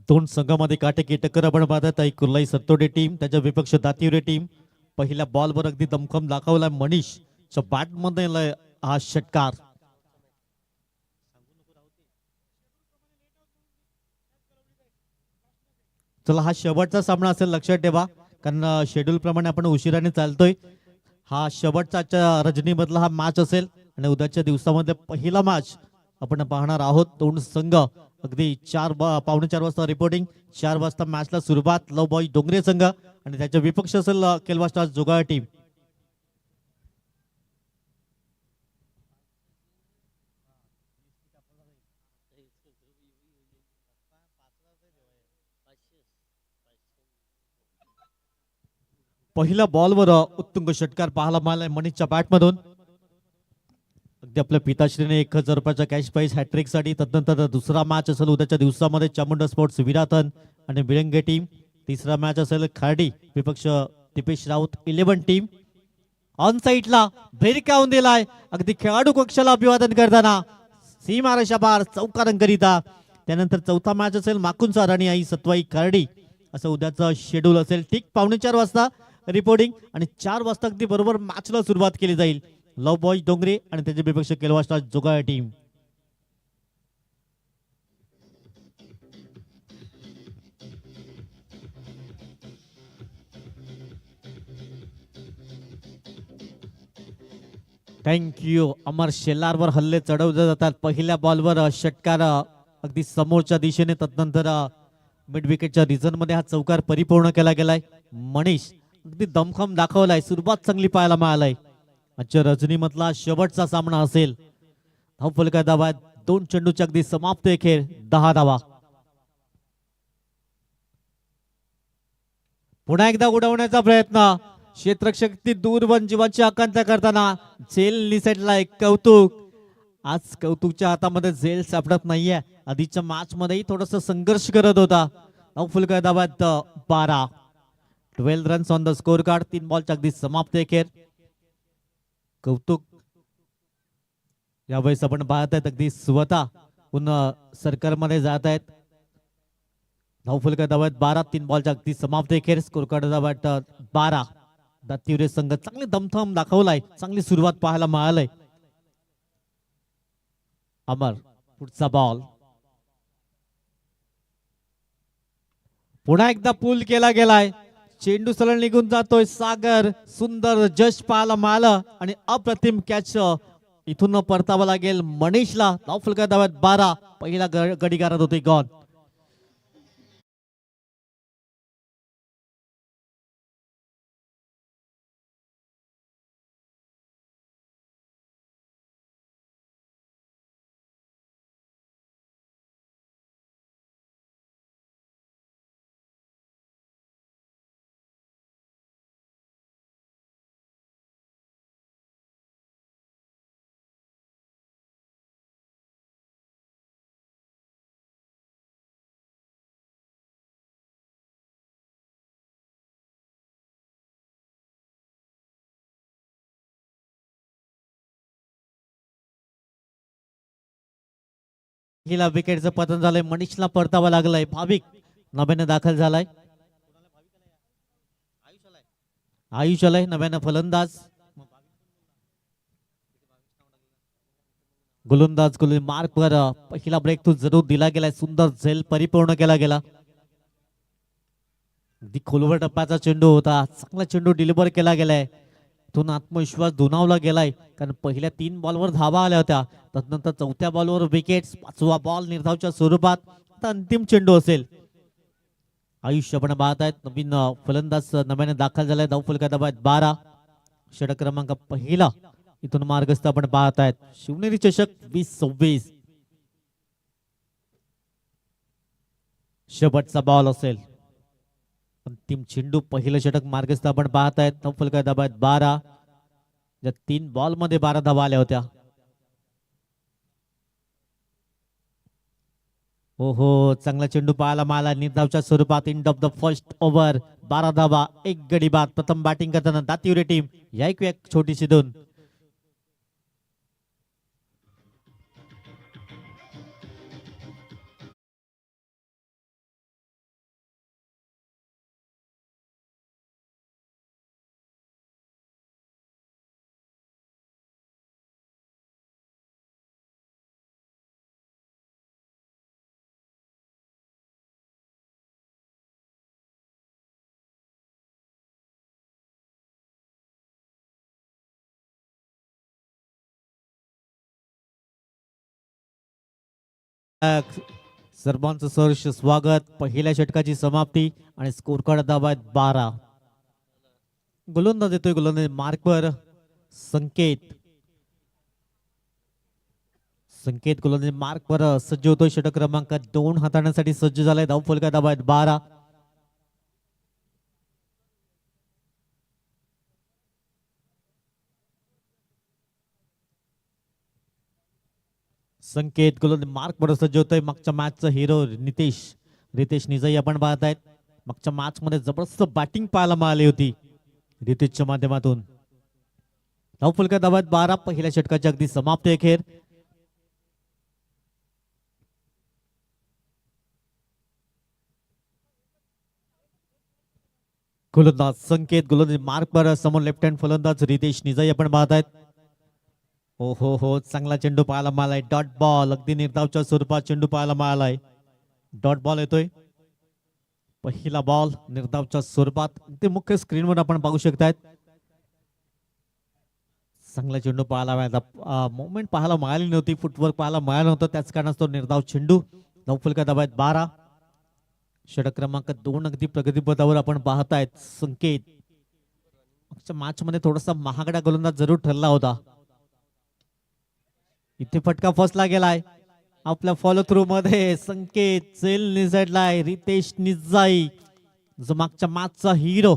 दोन संघामध्ये काटेकी टक्कर आपण पाहत आहे. कुर्लाई सत्तोडे टीम त्याच्या विपक्ष दातिवरे टीम. पहिल्या बॉलवर अगदी दमखम दाखवला मनीषच्या बॅटमध्ये हा षटकार. चला हा शेवटचा सामना असेल लक्षात ठेवा, कारण शेड्यूल प्रमाणे आपण उशिराने चालतोय. हा शेवटचा रजनीमधला हा मॅच असेल आणि उद्याच्या दिवसामध्ये पहिला मॅच आपण पाहणार आहोत. दोन संघ अगदी 4:15 वाजता रिपोर्टिंग, 4 वाजता मॅचला सुरुवात. लव बॉय डोंगरे संघ आणि त्याच्या विपक्ष असेल केलवा स्टार्स जोगाळ टीम. पहिल्या बॉलवर उत्तुंग षटकार पाहायला मिळालाय मनीषच्या बॅटमधून. अगदी आपल्या पिताश्रीने 1000 रुपयाचा कॅश प्राइज हॅट्रिक साठी. तदनंतर दुसरा मॅच असेल उद्याच्या दिवसामध्ये चामुंडा स्पोर्ट्स विराथन आणि बिळंगे टीम. तिसरा मॅच असेल खार्डी विपक्ष दीपेश राऊत 11 टीम. ऑन साईडला भेरकावून दिलाय अगदी खेळाडू कक्षाला अभिवादन करताना सीमारेषा पार चौकारांकरिता. त्यानंतर चौथा मॅच असेल माकुंचार आणि आई सत्वाई खार्डी. असं उद्याचं शेड्यूल असेल. ठीक 4:15 वाजता रिपोर्टिंग आणि 4 वाजता अगदी बरोबर मॅचला सुरुवात केली जाईल. लव बॉयज डोंगरे आणि त्याचे विपक्ष केलवा स्टार्स जोगाळ टीम. थँक्यू. अमर शेलारवर हल्ले चढवले जातात. पहिल्या बॉलवर षटकार अगदी समोरच्या दिशेने. तदनंतर मिड विकेटच्या रिझन मध्ये हा चौकार परिपूर्ण केला गेलाय. मनीष अगदी दमखम दाखवलाय. सुरुवात चांगली पाहायला मिळालाय. आजच्या रजनीमधला शेवटचा सामना असेल. धावफलका धावा 2 चेंडूच्या अगदी समाप्त खेळ 10 धावा. पुन्हा एकदा उडवण्याचा प्रयत्न. क्षेत्ररक्षक ती दूरवन जीवाची आकांक्षा करताना झेल निसटला. एक कौतुक. आज कौतुकच्या हातामध्ये झेल सापडत नाहीये. आधीच्या मॅच मध्येही थोडासा संघर्ष करत होता. धावफलका धावा 12. 12 runs on the score card. 3 बॉलच्या अगदी समाप्त खेळ. कौतुक यावेळेस आपण पाहत आहेत अगदी स्वतः पुन्हा सरकारमध्ये जात आहेत. धावफलका धावत 12. 3 बॉलच्या अगदी समाप्त खेळ. स्कोर कार्ड धावत 12. दातिवरे संघ चांगली दमथम दाखवलाय. चांगली सुरुवात पाहायला मिळालय. अमर पुढचा बॉल. पुन्हा एकदा पूल केला गेलाय. चेंडू सरळ निघून जातोय. सागर सुंदर जश पाहायला मिळालं आणि अप्रतिम कॅच इथून परतावा लागेल मनीषला. धावफलका धावत 12. पहिला गडी गारत होते गॉन. हिला विकेटचं पतन झालंय. मनीषला परतावा लागलाय. भाविक नव्याने दाखल झालाय. आयुष आलाय नव्यानं फलंदाज. गोलंदाज मार्क वर पहिला ब्रेक तो जरूर दिला गेलाय. सुंदर झेल परिपूर्ण केला गेला. अगदी खोलवर टप्प्याचा चेंडू होता. चांगला चेंडू डिलिव्हर केला गेलाय. इथून आत्मविश्वास दुणावला गेलाय, कारण पहिल्या 3 बॉलवर धावा आल्या होत्या. त्यानंतर चौथ्या बॉलवर विकेट. 5वा बॉल निर्धावच्या स्वरूपात. आता अंतिम चेंडू असेल. आयुष्य पण पाहत आहेत. नवीन फलंदाज नव्याने दाखल झालाय. धावफलका धावत 12. षटक क्रमांक पहिला इथून मार्गस्थ आपण पाहत आहेत. शिवनेरी चषक 2026 शेवटचा बॉल असेल. अंतिम चेंडू पहिलं षटक मार्गस्थ आपण पाहत आहेत. धावफलका धावत 12. या 3 बॉल मध्ये 12 धावा आल्या होत्या. हो हो, चांगला चेंडू पाहायला मिळाला निर्धावच्या स्वरूपात. End of the first over. 12 धावा 1 गडी बाद. प्रथम बॅटिंग करताना दातिवरे टीम. या एक छोटीशी दोन. सर्वांचं सहर्ष स्वागत. पहिल्या षटकाची समाप्ती आणि स्कोर कार्ड दाबात 12. गोलंदाज येतोय, गोलंदाज मार्कवर संकेत. संकेत गोलंदाज मार्कवर सज्ज होतोय. षटक क्रमांक 2 हाताळण्यासाठी सज्ज झालाय. धाव फलक दाबात 12. संकेत गोलंदाज मार्कवर सज्ज होतोय. मागच्या मॅचचा हिरो रितेश निजाई आपण पाहतायत. मागच्या मॅच मध्ये जबरदस्त बॅटिंग पाहायला मिळाली होती रितेशच्या माध्यमातून. धाव फलक दाबात 12. पहिल्या षटकाची अगदी समाप्ती अखेर. गोलंदाज संकेत गोलंदाज मार्कवर समोर लेफ्ट हँड फलंदाज रितेश निजाई आपण पाहतायत. हो चांगला चेंडू पाहायला मिळालाय. डॉट बॉल अगदी निर्धावच्या स्वरूपात चेंडू पाहायला मिळालाय. डॉट बॉल येतोय. पहिला बॉल निर्धावच्या स्वरूपात ते मुख्य स्क्रीनवर आपण पाहू शकतायत. चांगला चेंडू पाहायला मिळाला. मुवमेंट पाहायला मिळाली नव्हती, फुटवर्क पाहायला मिळालं नव्हतं, त्याच कारणास्तव निर्धाव चेंडू. धाव फलक दाबात 12. षटक क्रमांक 2 अगदी प्रगतीपथावर आपण पाहतायत. संकेत मागच्या मॅच मध्ये थोडासा महागडा गोलंदाज जरूर ठरला होता. इथे फटका फसला गेलाय. आपल्या फॉलो थ्रू मध्ये संकेत सेल निसटलाय. रितेश निजाई जो मागच्या मॅचचा हिरो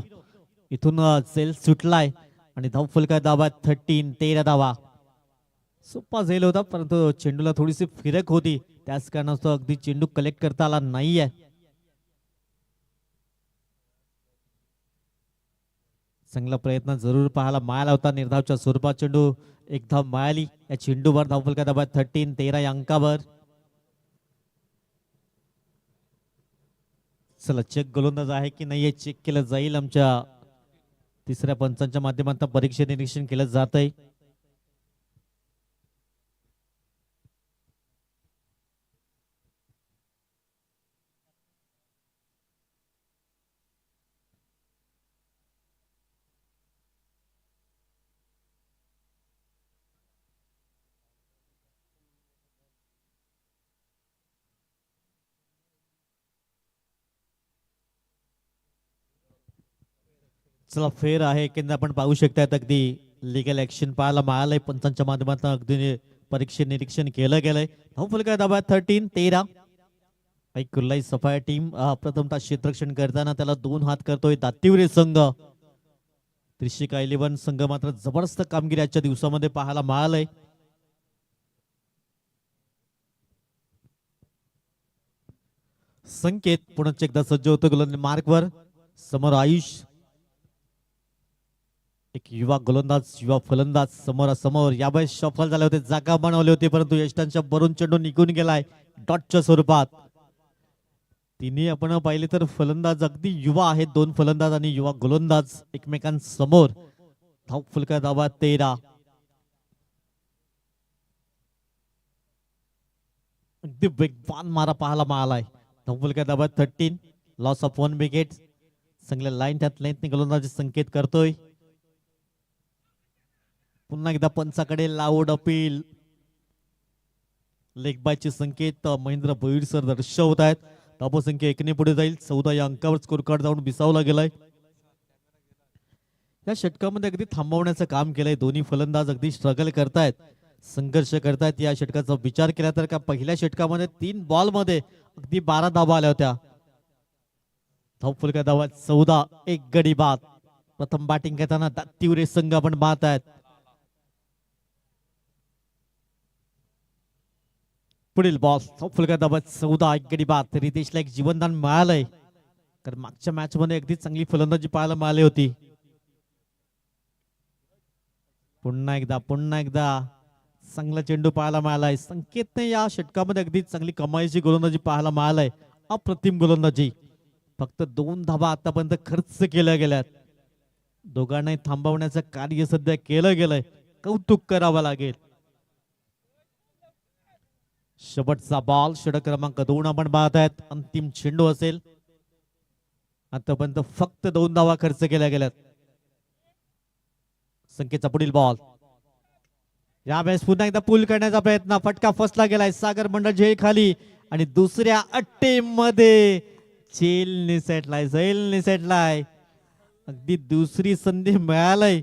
इथून सेल सुटलाय आणि धाव फलका दाबात 13 धावा. सोपा झेल होता, परंतु चेंडूला थोडीशी फिरक होती, त्याच कारणास्तव अगदी चेंडू कलेक्ट करता आला नाहीये. चांगला प्रयत्न जरूर पाहायला मिळाला होता. निर्धावच्या स्वरूपात चेंडू एक धाव मिळाली. या चेंडूवर धाव फलका दाबात 13 या अंकावर. चला चेक गोलंदाज आहे की नाहीये चेक केलं जाईल. आमच्या तिसऱ्या पंचांच्या माध्यमातून परीक्षे निरीक्षण केलं जात आहे. चला फेर आहे की आपण पाहू शकतात. अगदी लिगल ऍक्शन पाहायला मिळालंय. पंचांच्या माध्यमातून अगदी परीक्षे निरीक्षण केलं गेलंय. धाव फलका दाबात 13. कुर्लाई सफाया टीम प्रथमतः क्षेत्ररक्षण करताना त्याला 2 हात करतोय दातिवरे संघ. त्रिशिका 11 संघ मात्र जबरदस्त कामगिरी आजच्या दिवसामध्ये पाहायला मिळालंय. संकेत पुन्हा एकदा सज्ज होतो गोलंदाज मार्कवर. समोर आयुष एक युवा गोलंदाज युवा फलंदाज समोरासमोर. यावेळेस सफल झाले होते, जागा बनवली होती, परंतु यष्टांच्या भरून चेंडू निघून गेलाय डॉटच्या स्वरूपात. तिन्ही आपण पाहिले तर फलंदाज अगदी युवा आहेत. 2 फलंदाज आणि युवा गोलंदाज एकमेकांसमोर. धाव फलका दाबात 13. अगदी वेगवान मारा पाहायला मिळालाय. धाव फलका दाबात 13. Loss of 1 wicket. चांगल्या लाईन त्यात लाईन गोलंदाजी संकेत करतोय. पुन्हा एकदा पंचाकडे लाऊड अपील. लेग बायचे संकेत महेंद्र भोईर सर दर्शवत आहेत. धावसंख्या 1 ने पुढे जाईल. 14 या अंकावर स्कोर कार्ड जाऊन बिसावला गेलाय. या षटकामध्ये अगदी थांबवण्याचं काम केलंय. दोन्ही फलंदाज अगदी स्ट्रगल करतायत, संघर्ष करतायत. या षटकाचा विचार केला तर का पहिल्या षटकामध्ये 3 बॉल मध्ये अगदी 12 धावा आल्या होत्या. धाव फलका धावा 14. एक गडी बाद. प्रथम बॅटिंग करताना दातिवरे संघ आपण पाहत आहेत. पुढील बॉल धाव फलका दाबात 14. एक गडी बाद. रितेशला एक जीवनदान मिळालंय, कारण मागच्या मॅच मध्ये अगदी चांगली फलंदाजी पाहायला मिळाली होती. पुन्हा एकदा चांगला चेंडू पाहायला मिळालाय. संकेतने या षटकामध्ये अगदी चांगली कमाईची गोलंदाजी पाहायला मिळालाय. अप्रतिम गोलंदाजी. फक्त 2 धावा आतापर्यंत खर्च केल्या गेल्यात. दोघांनाही थांबवण्याचं कार्य सध्या केलं गेलंय, कौतुक करावं लागेल. शेवटचा बॉल षटक क्रमांक 2 आपण पाहत आहेत. अंतिम चेंडू असेल. आतापर्यंत फक्त 2 धावा खर्च केल्या गेल्यात. संकेतचा पुढील बॉल. यावेळेस पुन्हा एकदा पूल करण्याचा प्रयत्न. फटका फसला गेलाय. सागर मंडळ झेल खाली आणि दुसऱ्या अट्टेमध्ये चेल निसटलाय, सैल निसटलाय. अगदी दुसरी संधी मिळालय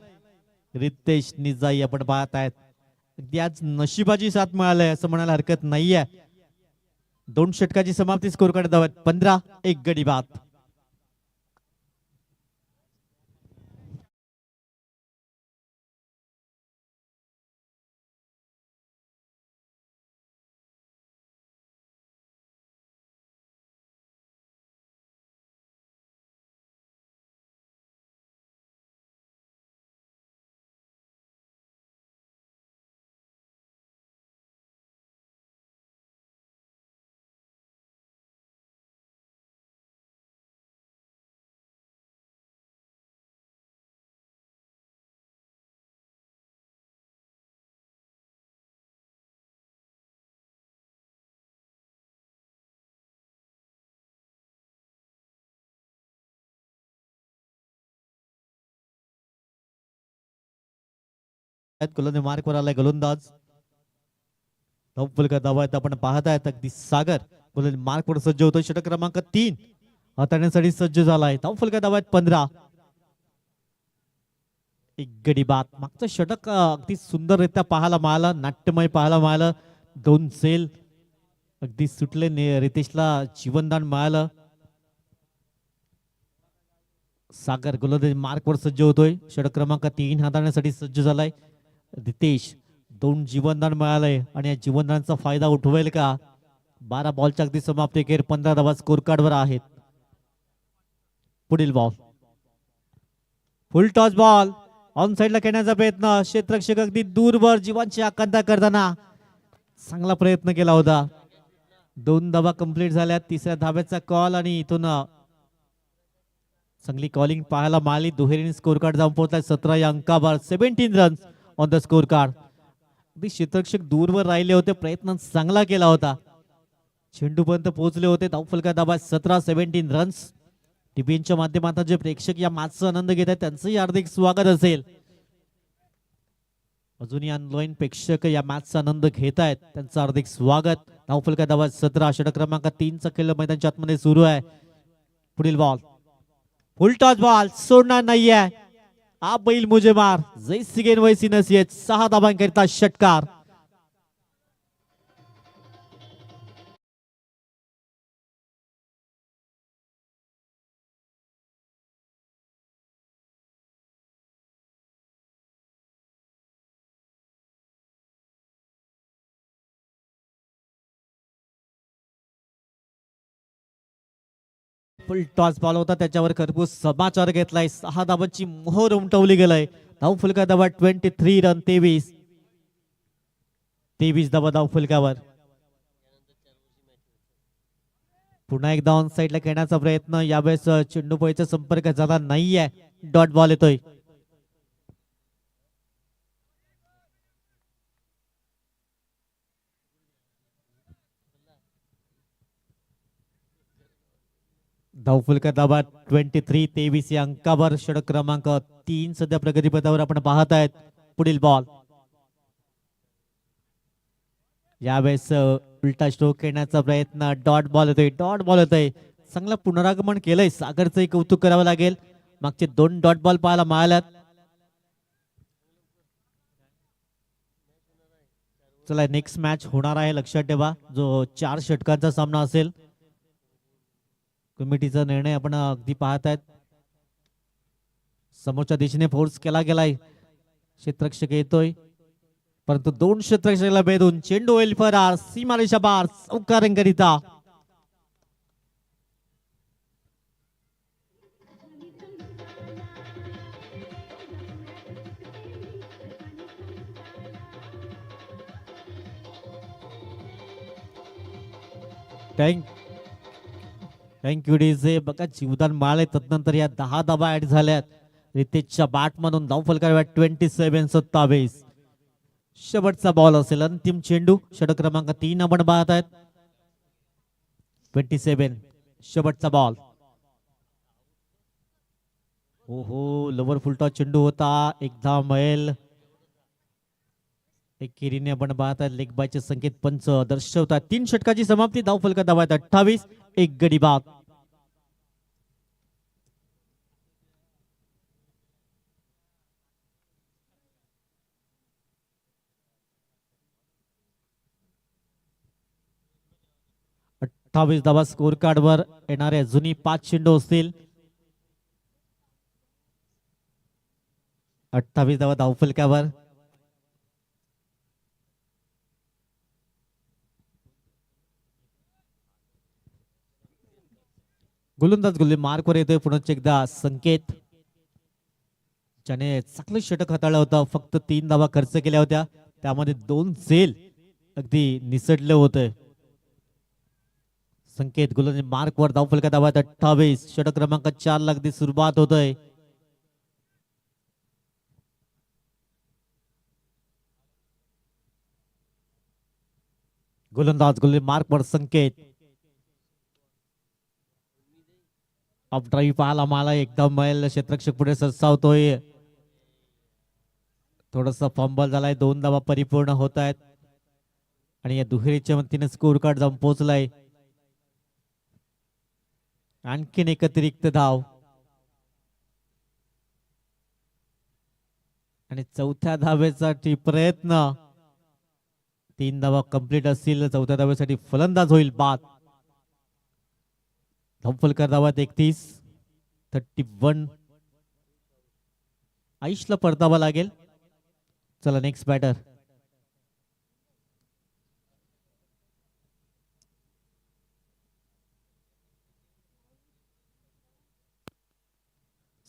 रितेश निजाई आपण पाहत आहेत. अगदी आज नशिबाची साथ मिळालय असं म्हणायला हरकत नाहीये. 2 षटकाची समाप्ती, स्कोर कडे धावत 15, 1 गडी बाद. मार्कवर आलाय गोलंदाज. फलका धावत आपण पाहत आहेत. अगदी सागर मार्कवर सज्ज होतोय. षटक क्रमांक 3 हाताळण्यासाठी सज्ज झालाय. फलका धावत 15, 1 गडी बाद. मागचं षटक अगदी सुंदररित्या पाहायला मिळालं, नाट्यमय पाहायला मिळालं. 2 सेल अगदी सुटले, रितेशला जीवनदान मिळालं. सागर गोलंदाज मार्कवर सज्ज होतोय. षटक क्रमांक 3 हाताळण्यासाठी सज्ज झालाय. रितेश 2 जीवनदान मिळालंय आणि या जीवनदानाचा फायदा उठवेल का? 12 बॉलच्या अगदी समाप्ती अखेर 15 धावा स्कोर कार्डवर आहेत. पुढील ball full toss ball on साइडला खेळण्याचा प्रयत्न. क्षेत्ररक्षक अगदी दूरवर जीवांची आकांक्षा करताना चांगला प्रयत्न केला होता. 2 धावा कंप्लीट झाल्या. तिसऱ्या धाब्याचा कॉल आणि इथून चांगली कॉलिंग पाहायला मिळाली. दुहेरीने स्कोर कार्ड जाऊन पोहोचलाय 17 या अंकावर. 17 runs on the score card. अगदी क्षेत्ररक्षक दूरवर राहिले होते, प्रयत्न चांगला केला होता, चेंडूपर्यंत पोहोचले होते. धावफलका दाबा 17 रन्स. टीव्हीच्या माध्यमातून जे प्रेक्षक या मॅचचा आनंद घेत आहेत त्यांचंही हार्दिक स्वागत असेल. अजूनही ऑनलाईन प्रेक्षक या मॅचचा आनंद घेत आहेत, त्यांचं हार्दिक स्वागत. धावफलका दाबा 17. षटक क्रमांक 3 चा खेळ मैदानाच्या आतमध्ये सुरू आहे. पुढील बॉल फुल टॉस बॉल सोडणार नाहीये. आप बैल मुझे मार जैसी गेंद वैसी नसीहत. 6 धाबांकरिता षटकार. फुल टॉस बॉल होता, त्याच्यावर खरपूस समाचार घेतलाय. 6 धाबांची मोहर उमटवली गेलाय. धाव फलका धावा 23 रन. 23 धावा धाव फलकावर. पुन्हा एकदा ऑन साइडला खेळण्याचा प्रयत्न. यावेळेस चेंडू पळीचा संपर्क झाला नाहीये. डॉट बॉल येतोय. धावफलका दाबा 23 या अंकावर. षटक क्रमांक 3 सध्या प्रगतीपथावर आपण पाहत आहेत. पुढील बॉल यावेळेस उलटा स्ट्रोक खेळण्याचा प्रयत्न. डॉट बॉल येतोय. डॉट बॉल येतोय. चांगलं पुनरागमन केलंय. सागरचंही कौतुक करावं लागेल. मागचे 2 डॉट बॉल पाहायला मिळाल्यात. चला नेक्स्ट मॅच होणार आहे, लक्षात ठेवा, जो 4 षटकांचा सामना असेल. कमिटीचा निर्णय आपण अगदी पाहत आहेत. समोरच्या दिशेने फोर्स केला गेलाय. क्षेत्ररक्षक येतोय, परंतु 2 क्षेत्ररक्षकाला भेदून चेंडू होईल फरार. सीमारेषा पार चौकारांकरिता. Thank you DJ. बघा जीवदान मिळाले, तदनंतर या 10 धाबा ऍड झाल्यात. रितेशच्या बॅट मधून धाव फलकावर 27. शेवटचा बॉल असेल, अंतिम चेंडू. षटक क्रमांक 3 आपण पाहत आहेत. 27 शेवटचा बॉल. हो लोवर फुलटॉस चेंडू होता. एक धाव मिळेल. एकेरीने आपण पाहतात लेग बायचे संकेत पंच दर्शवतात. 3 षटकाची समाप्ती. धाव फलक दाबात 28, एक गडी बाद. धावा स्कोर कार्ड वर येणारे जुनी 5 चेंडू असतील. 28 धावा धावफलकावर. गोलंदाज गोलंदाज मार्कवर येतोय पुन्हा एकदा संकेत, ज्याने चांगलं षटक हाताळलं होतं. फक्त 3 धावा खर्च केल्या होत्या, त्यामध्ये 2 झेल अगदी निसटले होते. संकेत गोलंदाज मार्कवर धावफलका दाबात 28. षटक क्रमांक 4 ला अगदी सुरुवात होतोय. गोलंदाज गोलंदाज मार्कवर संकेत. ऑफ ड्राईव्ह पाहायला मला एकदम मैल क्षेत्ररक्षक पुढे सरसावतोय. थोडासा फंबल झालाय. 2 धावा परिपूर्ण होत आहेत आणि या दुहेरीच्या मदतीने स्कोर कार्ड जाऊन पोहोचलाय. आणखीन एक अतिरिक्त धाव आणि चौथ्या धावेसाठी प्रयत्न. 3 धावा कंप्लीट असतील. चौथ्या धावेसाठी फलंदाज होईल बाद. धावफलक धावात 31, 31. आयुषला परतावा लागेल. चला नेक्स्ट बॅटर.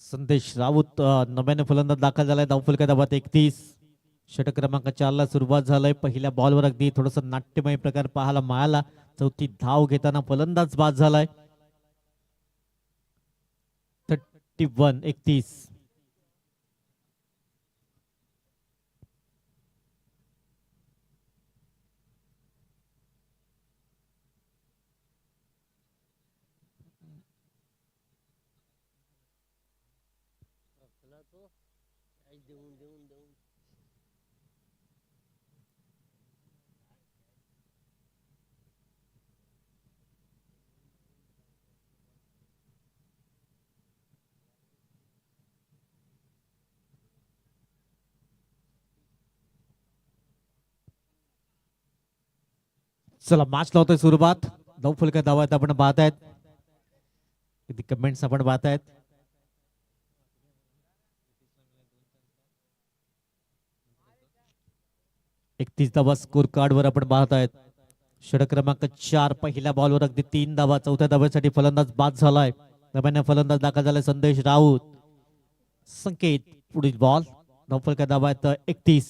संदेश राऊत नव्याने फलंदाज दाखल झालाय. धावफलक धावात 31. षटक क्रमांक 4 ला सुरुवात झालाय. पहिल्या बॉलवर अगदी थोडस नाट्यमय प्रकार पाहायला मिळाला. चौथी धाव घेताना फलंदाज बाद झालाय. 31, 31. चला मॅच लावतोय सुरुवात. धावफलक धावात आपण पाहतायत. किती कमेंट्स आपण पाहतायत. 31 धावा स्कोर कार्ड वर आपण पाहतायत. षटक क्रमांक 4 पहिल्या बॉलवर अगदी 3 धावा. चौथ्या धावेसाठी फलंदाज बाद झालाय. नव्याने फलंदाज दाखल झालाय संदेश राऊत. संकेत पुढील बॉल. धावफलक धावात 31.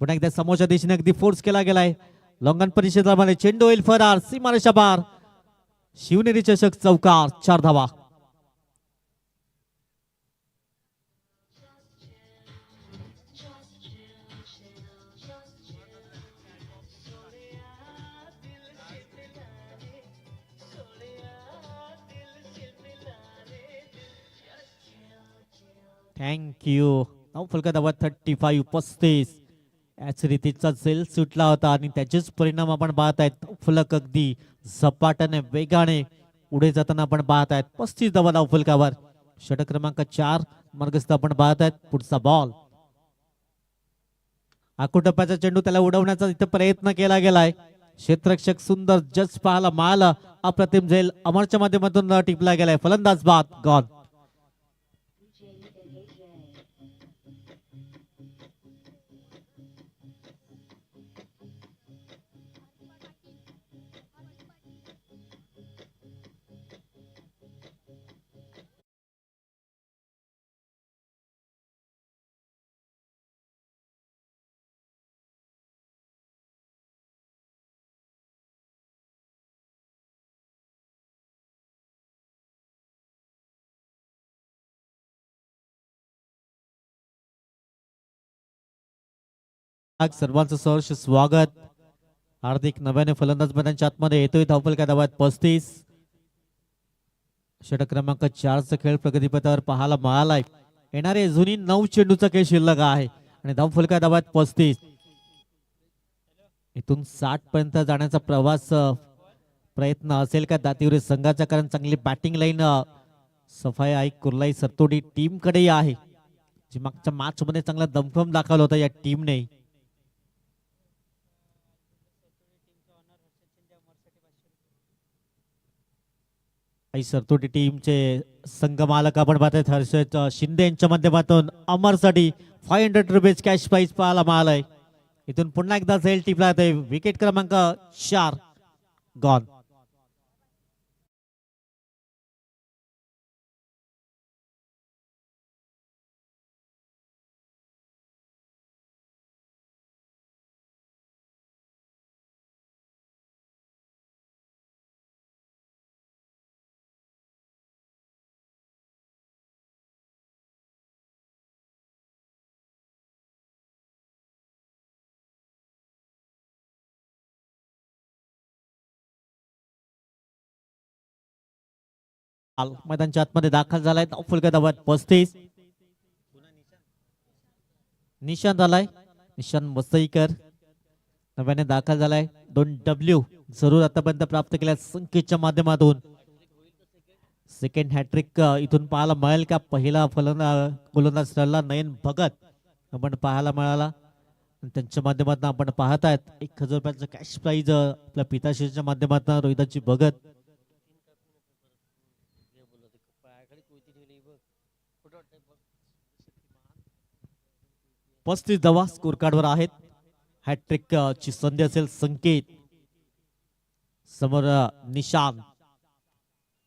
पुन्हा एकदा समोरच्या दिशेने अगदी फोर्स केला गेलाय. लॉंगन परिषदेमध्ये चेंडू होईल फरार. सीमारेषा पार. शिवनेरी चषक चौकार. 4 धावा. थँक्यू. धावफलक धावात 35, 35. याच रीतीचा झेल सुटला होता आणि त्याचेच परिणाम आपण पाहत आहेत. फलक अगदी झपाट्याने वेगाने पुढे जाताना आपण पाहत आहेत. 35 धावा धावफलकावर. षटक क्रमांक 4 मार्गस्थ आपण पाहत आहेत. पुढचा बॉल. आकुटप्प्याचा चेंडू त्याला उडवण्याचा इथे प्रयत्न केला गेलाय. क्षेत्ररक्षक सुंदर जज पाहायला मिळाला. अप्रतिम झेल अमरच्या माध्यमातून टिपला गेलाय. फलंदाज बाद. गॉन. सर्वांचं सहर्ष स्वागत. हार्दिक नव्याने फलंदाज मैदानाच्या आतमध्ये येतोय. धावफलक धावात 35. षटक क्रमांक 4 चा खेळ प्रगतीपथावर पाहायला मिळालाय. येणारे जुनी 9 चेंडूचा खेळ शिल्लक आहे आणि धावफलक धावात 35. इथून 60 पर्यंत जाण्याचा प्रवास प्रयत्न असेल का दातीवरील संघाचा, कारण चांगली बॅटिंग लाईन सफाई आई कुर्लाई सरतोडी टीम कडे आहे, जी मागच्या मॅच मध्ये चांगला दमखम दाखवला होता या टीमने. आई सरतोडी टीमचे संघ मालक आपण पाहतात हर्षद शिंदे यांच्या माध्यमातून अमरसाठी ₹500 कॅश प्राइज पाहायला मिळालाय. इथून पुन्हा एकदा झेल टिपला ते विकेट क्रमांक 4 गॉन. मैदानच्या आतमध्ये दाखल झालाय फुलका 35. निशांत आलाय, निशांत मस्तईकर नव्याने दाखल झालाय. 2 W जरूर आतापर्यंत प्राप्त केल्या संकेतच्या माध्यमातून. सेकंड हॅट्रिक इथून पाहायला मिळेल का? पहिला गोलंदाज ठरला नयन भगत आपण पाहायला मिळाला. त्यांच्या माध्यमातून आपण पाहतायत ₹1000 कॅश प्राइज आपल्या पिताश्रीच्या माध्यमातून रोहिदाची भगत. 35 धावा स्कोर कार्डवर आहेत. हॅट्रिक ची संधी असेल संकेत समोर निशांत.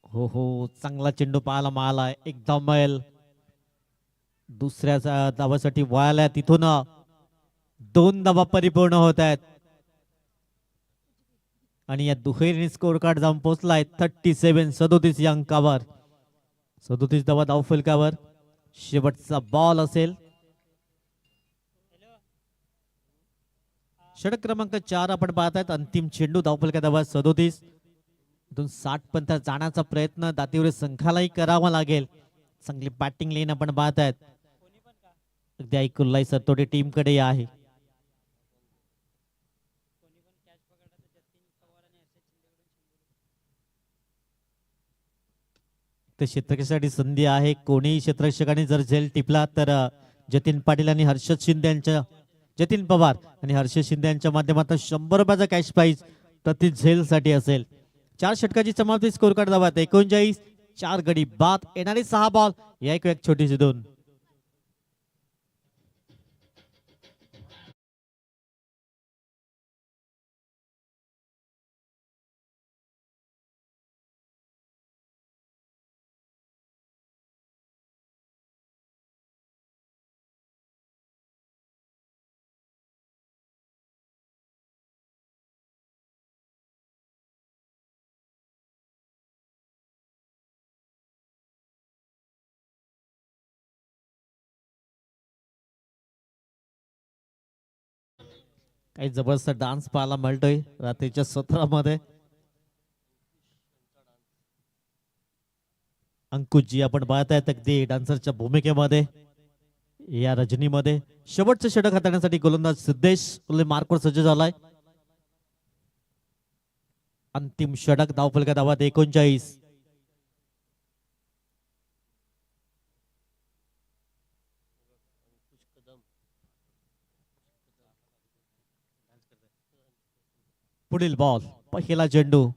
हो चांगला चेंडू पाहायला मिळाला. एक धाव दुसऱ्या धावासाठी वळाल्या. तिथून 2 धावा परिपूर्ण होत आहेत आणि या दुहेरीने स्कोर कार्ड जाऊन पोहोचलाय 37 या अंकावर. 37 धावा धाव फलकावर. शेवटचा बॉल असेल. षटक क्रमांक 4 आपण पाहतायत. अंतिम चेंडू धावफलका 37. इथून 60 पर्यंत जाण्याचा प्रयत्न दातीवरील संघालाही करावा लागेल. चांगली बॅटिंग लाईन आपण पाहतायत. अगदी ऐकुल्लाई सरतोडे टीम कडे आहे. क्षेत्ररक्षकासाठी संधी आहे. कोणीही क्षेत्ररक्षकाने जर झेल टिपला तर जतीन पाटील आणि हर्षद शिंदे यांच्या जतीन पवार आणि हर्षद शिंदे यांच्या माध्यमातून ₹100 कॅश प्राइज प्रति झेल साठी असेल. 4 षटकाची समाप्ती. स्कोर कार्ड धावा 39. 4 गडी बाद. येणारी 6 बॉल या एक छोटीशी 2. काही जबरदस्त डान्स पाहायला मिळतोय रात्रीच्या सत्रामध्ये. अंकुश जी आपण पाहतायत अगदी डान्सरच्या भूमिकेमध्ये या रजनीमध्ये. शेवटचं षटक हाताळण्यासाठी गोलंदाज सिद्धेश मार्कवर सज्ज झालाय. अंतिम षटक धावफलका 39. पुढील बॉल पहिला चेंडू.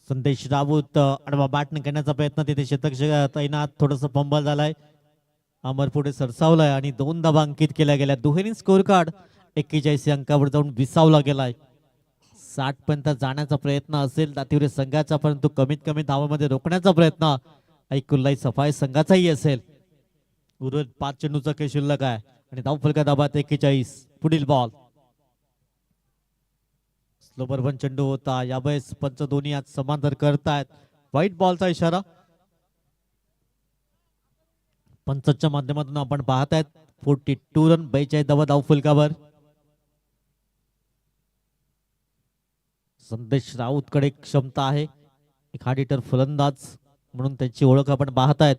संदेश राऊत आडवा बॅटने करण्याचा प्रयत्न. तिथे क्षेत्ररक्षक तैनात. थोडस फंबल झालाय. अमर पुढे सरसावलाय आणि 2 धावा अंकित केल्या गेल्या. दुहेरी स्कोर कार्ड 41 अंकावर जाऊन विसावला गेलाय. 60 पर्यंत जाण्याचा प्रयत्न असेल दातीवरील संघाचा, परंतु कमीत कमी धावामध्ये रोखण्याचा प्रयत्न ऐकुल्लाई सफाई संघाचाही असेल. उर्वरित 5 चेंडूचा काही शिल्लक आहे आणि धावफलका 41. पुढील बॉल स्लोवर वन चेंडू होता. यावेळेस पंच दोन्ही आज समांतर करतायत. व्हाईट बॉलचा इशारा पंचच्या माध्यमातून आपण पाहतायत. 42 रन 42 धावा धावफलकावर. संदेश राऊत कडे क्षमता आहे. एक हार्ड हिटर फलंदाज म्हणून त्यांची ओळख आपण पाहतायत.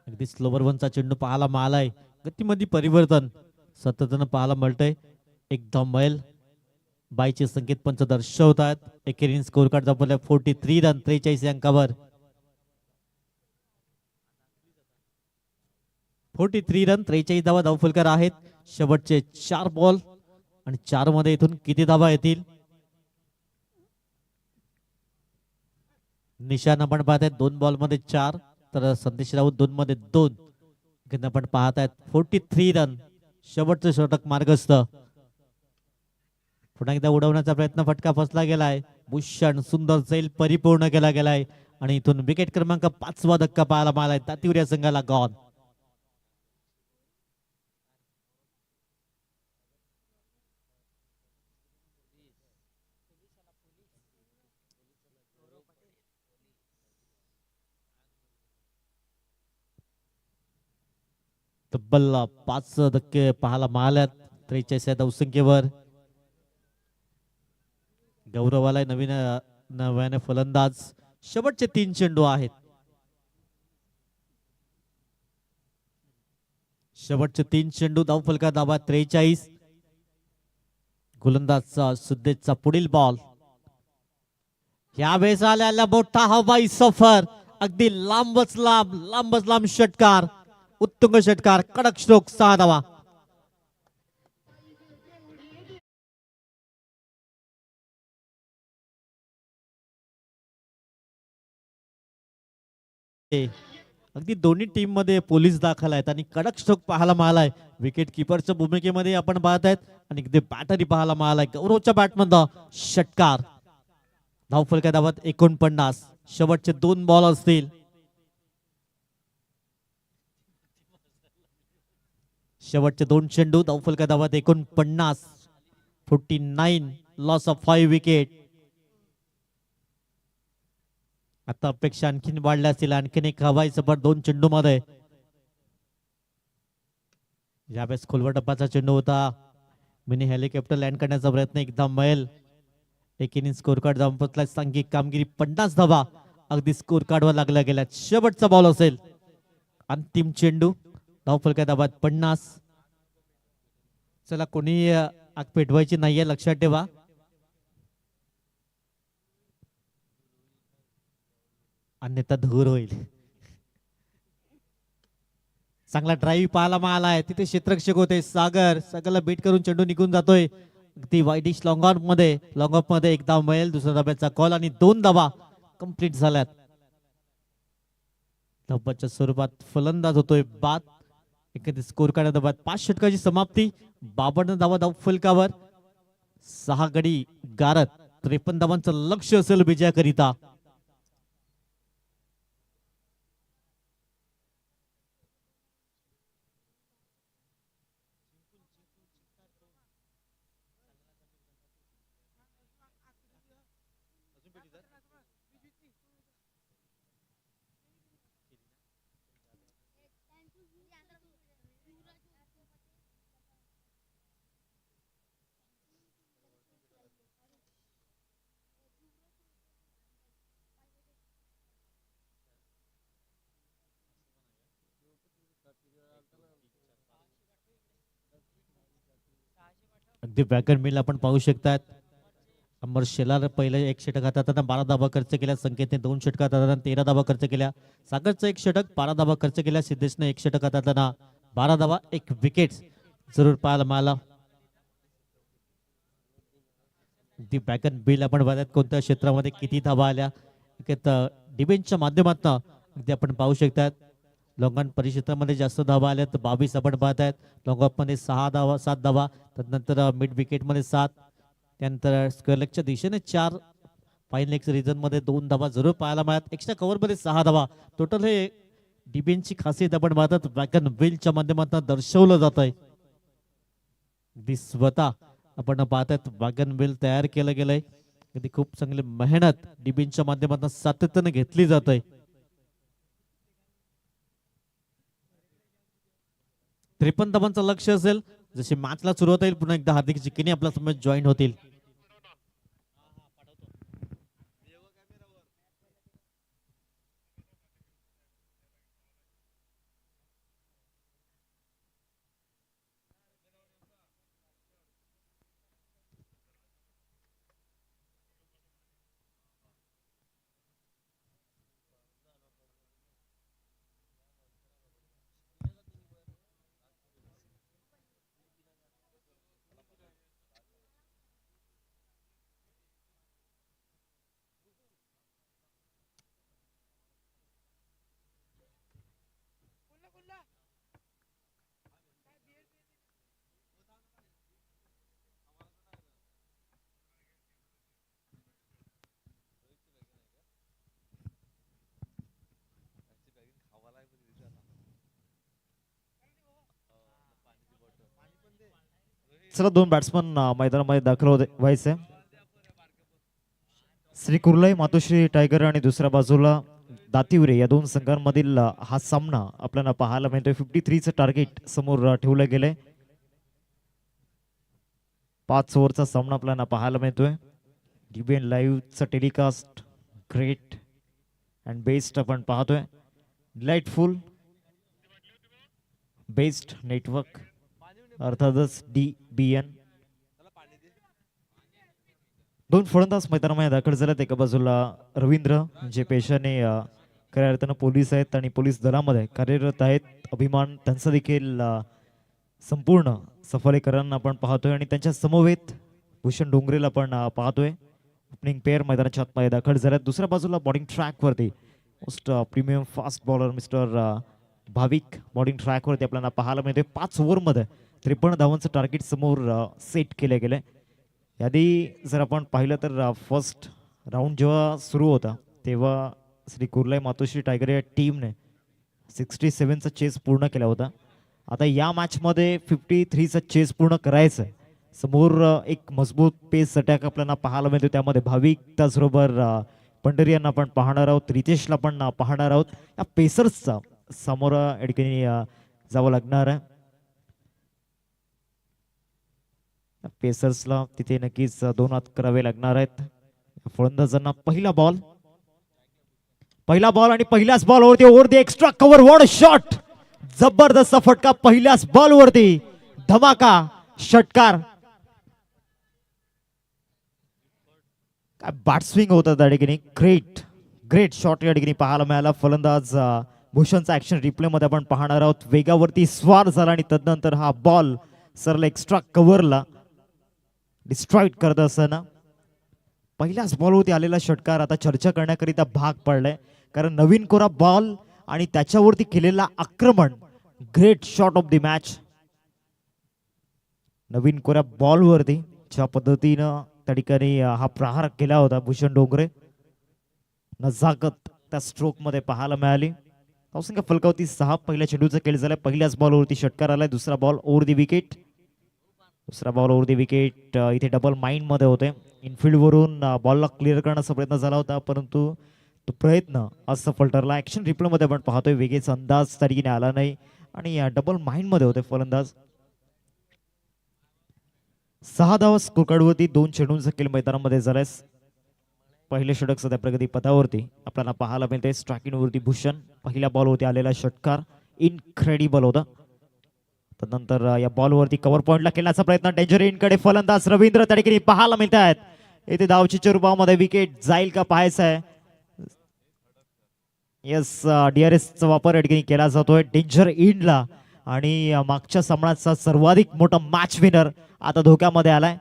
अगदी स्लोवर वनचा चेंडू पाहायला मिळालाय. गतीमध्ये परिवर्तन सातत्यानं पाहायला मिळतंय. एकदम मैल बाईचे संकेत पंच दर्शवतात. एकेरीने स्कोर कार्ड दाखवला 43 रन 43 अंकावर. 43 रन 43 धावा धावफलकार आहेत. शेवटचे 4 बॉल आणि 4 मध्ये इथून किती धावा येतील? निशाण आपण पाहतायत 2 बॉल मध्ये 4, तर संदेश राऊत 2 मध्ये 2. आपण पाहतायत 43 रन. शेवटचं षटक मार्गस्थ. पुन्हा एकदा उडवण्याचा प्रयत्न, फटका फसला गेलाय. भूषण सुंदर सैल परिपूर्ण केला गेलाय आणि इथून विकेट क्रमांक 5वा धक्का पाहायला मिळालाय दातिवऱ्या या संघाला गॉन. तब्बल 5 धक्के पाहायला मिळाल्यात 43 या धावसंख्येवर. गौरवाला नव्याने फलंदाज. शेवटचे 3 चेंडू आहेत. शेवटचे 3 चेंडू धावफलका धावा 43. गोलंदाजचा सुद्धेचा पुढील बॉल. यावेळेस आलेला मोठा हवाई सफर. अगदी लांबच लांब षटकार. उत्तुंग षटकार. कडक स्ट्रोक 6 धावा. अगदी दोन्ही टीम मध्ये पोलीस दाखल आहेत आणि कडक स्ट्रोक पाहायला मिळालाय. विकेट किपरच्या भूमिकेमध्ये आपण पाहतायत आणि अगदी बॅटरी पाहायला मिळालाय. गौरवच्या बॅटमधनं षटकार. धावफलका धावत 49. शेवटचे 2 बॉल असतील. शेवटचे 2 चेंडू धावफलका धावत 49. 49. Loss of 5 wicket. आता अपेक्षा आणखीन वाढल्या असतील. आणखीन एक हवाई सफर 2 चेंडू मध्ये. यावेळेस खोलवर टप्प्याचा चेंडू होता. मिनी हेलिकॉप्टर लँड करण्याचा प्रयत्न एकदा मैल. एक इनिंग स्कोर कार्ड जाऊन पोचला. सांघिक कामगिरी 50 धावा अगदी स्कोर कार्डवर लागल्या गेल्या. शेवटचा बॉल असेल. अंतिम चेंडू. धावफलका धावात 50. चला, कोणी आग पेटवायची नाहीये, लक्षात ठेवा. अन्यथा धूर होईल. चांगला ड्राईव्ह पाहायला मिळालाय. तिथे क्षेत्ररक्षक होते सागर. सागरला बीट करून चेंडू निघून जातोय. ती वाईडिश लॉंग ऑफ मध्ये एकदा मैल. दुसऱ्या धाब्याचा कॉल आणि 2 धावा कंप्लीट झाल्यात. धाबाच्या स्वरूपात फलंदाज होतोय बाद. एकंदरीत स्कोर कार्ड धाबात 5 षटकाची समाप्ती. 52 धावा धावफलकावर. 6 गडी गारत. 53 धावांचं लक्ष असेल विजयाकरिता. अगदी वॅगन मिल आपण पाहू शकतात. अमर शेलार पहिले 1 षटक हाताळताना 12 धावा खर्च केल्या. संकेतने 2 षटक हाताळताना 13 धावा खर्च केल्या. सागरचं 1 षटक 12 धावा खर्च केल्या. सिद्धेशने 1 षटक हाताळताना 12 धावा 1 विकेट जरूर पाहायला मिळाला. दी वॅगन बिल आपण बघत कोणत्या क्षेत्रामध्ये किती धावा आल्या डिबेंचच्या माध्यमातून अगदी आपण पाहू शकतात. लॉंगॉन परिक्षेत्रामध्ये जास्त धावा आल्या तर 22 आपण पाहतायत. लॉंग ऑफ मध्ये 6 धावा 7 धावा. त्यानंतर मिड विकेट मध्ये 7. त्यानंतर स्क्वेअर लेगच्या दिशेने 4. फाईन लेग रिजन मध्ये 2 धावा जरूर पाहायला मिळतात. एक्स्ट्रा कव्हर मध्ये 6 धावा. टोटल हे डिबेंचची खासियत आपण पाहतात वॅगन बिलच्या माध्यमातून दर्शवलं जात आहे. स्वतः आपण पाहतात वॅगन बिल तयार केलं गेलंय. कधी खूप चांगली मेहनत डिबेंचच्या माध्यमातून सातत्याने घेतली जात आहे. 53 धावांचं लक्ष असेल. जसे मॅचला सुरुवात होईल पुन्हा एकदा हार्दिक चिक्कीने आपल्या समोर जॉईन होतील. चला दोन बॅट्समन मैदानामध्ये दाखल व्हायचे. श्री कुर्लाई मातोश्री टायगर आणि दुसऱ्या बाजूला दातिवरे या दोन संघांमधील हा सामना आपल्याला पाहायला मिळतोय. 53चं टार्गेट समोर ठेवलं गेलंय. 5 ओव्हरचा सामना आपल्याला पाहायला मिळतोय. डीबीएन लाईव्हचं टेलिकास्ट ग्रेट अँड बेस्ट आपण पाहतोय. डिलाइटफुल बेस्ट नेटवर्क अर्थातच DBN. दोन फलंदाज मैदानामध्ये दाखल झालेत. एका बाजूला रवींद्र जे पेशाने खऱ्या अर्थानं पोलीस आहेत आणि पोलीस दलामध्ये कार्यरत आहेत. अभिमान त्यांचा देखील संपूर्ण सफलीकरण आपण पाहतोय आणि त्यांच्या समवेत भूषण डोंगरेला आपण पाहतोय. ओपनिंग पेअर मैदानाच्या आतमध्ये दाखल झाल्यात. दुसऱ्या बाजूला बॉलिंग ट्रॅकवरती most premium fast bowler mister Bhavik bowling ट्रॅकवरती आपल्याला पाहायला मिळते. 5 ओव्हरमध्ये 53 धावांचं टार्गेट समोर सेट केलं गेलं. यादी जर आपण पाहिलं तर फर्स्ट राऊंड जेव्हा सुरू होता तेव्हा श्री कुर्लाई मातोश्री टायगर या टीमने 67चा चेस पूर्ण केला होता. आता या मॅचमध्ये 53चा चेस पूर्ण करायचं आहे. समोर एक मजबूत पेस अटॅक आपल्याला पाहायला मिळतो. त्यामध्ये भाविक त्याचबरोबर पंढरी यांना आपण पाहणार आहोत. रितेशला पण पाहणार आहोत. या पेसर्सचा समोर या ठिकाणी जावं लागणार आहे. पेसर्सला तिथे नक्कीच 2 हात करावे लागणार आहेत. फलंदाजांना पहिला बॉल आणि पहिल्याच बॉलवरती over the extra cover. What a shot. जबरदस्त फटका पहिल्याच बॉलवरती. धमाका षटकार. काय बॅट स्विंग होता त्या ठिकाणी. ग्रेट शॉट या ठिकाणी पाहायला मिळाला. फलंदाज भूषणचा ऍक्शन रिप्ले मध्ये आपण पाहणार आहोत. वेगावरती स्वार झाला आणि तदनंतर हा बॉल सरळ एक्स्ट्रा कव्हरला डिस्ट्रॉइड करत असताना पहिल्याच बॉलवरती आलेला षटकार आता चर्चा करण्याकरिता भाग पडलाय. कारण नवीन कोरा बॉल आणि त्याच्यावरती केलेला आक्रमण. Great shot of the match. नवीन कोऱ्या बॉलवरती ज्या पद्धतीनं त्या ठिकाणी हा प्रहार केला होता भूषण डोंगरे. नजाकत त्या स्ट्रोक मध्ये पाहायला मिळाली. धावसंख्या फलकावती 6. पहिल्या चेंडूचं केलं झालं. पहिल्याच बॉलवरती षटकार आलाय. दुसरा बॉल ओव्हर दी विकेट. इथे डबल माइंड मध्ये होते. इनफिल्ड वरून बॉलला क्लिअर करण्याचा प्रयत्न झाला होता परंतु तो प्रयत्न असफल ठरला. ऍक्शन रिप्ले मध्ये आपण पाहतोय वेगळेच अंदाज त्या ठिकाणी आला नाही आणि डबल माइंड मध्ये होते फलंदाज. 6 धावा स्कोर कार्डवरती 2 चेंडूंचा खेळ मैदानामध्ये झालाय. पहिले षटक सध्या प्रगती पथावरती आपल्याला पाहायला मिळते. स्ट्रायकिंग वरती भूषण. पहिल्या बॉलवरती आलेला षटकार इनक्रेडिबल होता. त्यानंतर या बॉलवरती कव्हर पॉइंटला केल्याचा प्रयत्न. डेंजर इन कडे फलंदाज रवींद्र त्या ठिकाणी पाहायला मिळत आहेत. येथे धावचीच्या रूपामध्ये विकेट जाईल का पाहायचं आहे. यस DRS चा वापर या ठिकाणी केला जातोय डेंजर इनला आणि मागच्या सामन्याचा सर्वाधिक मोठा मॅच विनर आता धोक्यामध्ये आलाय.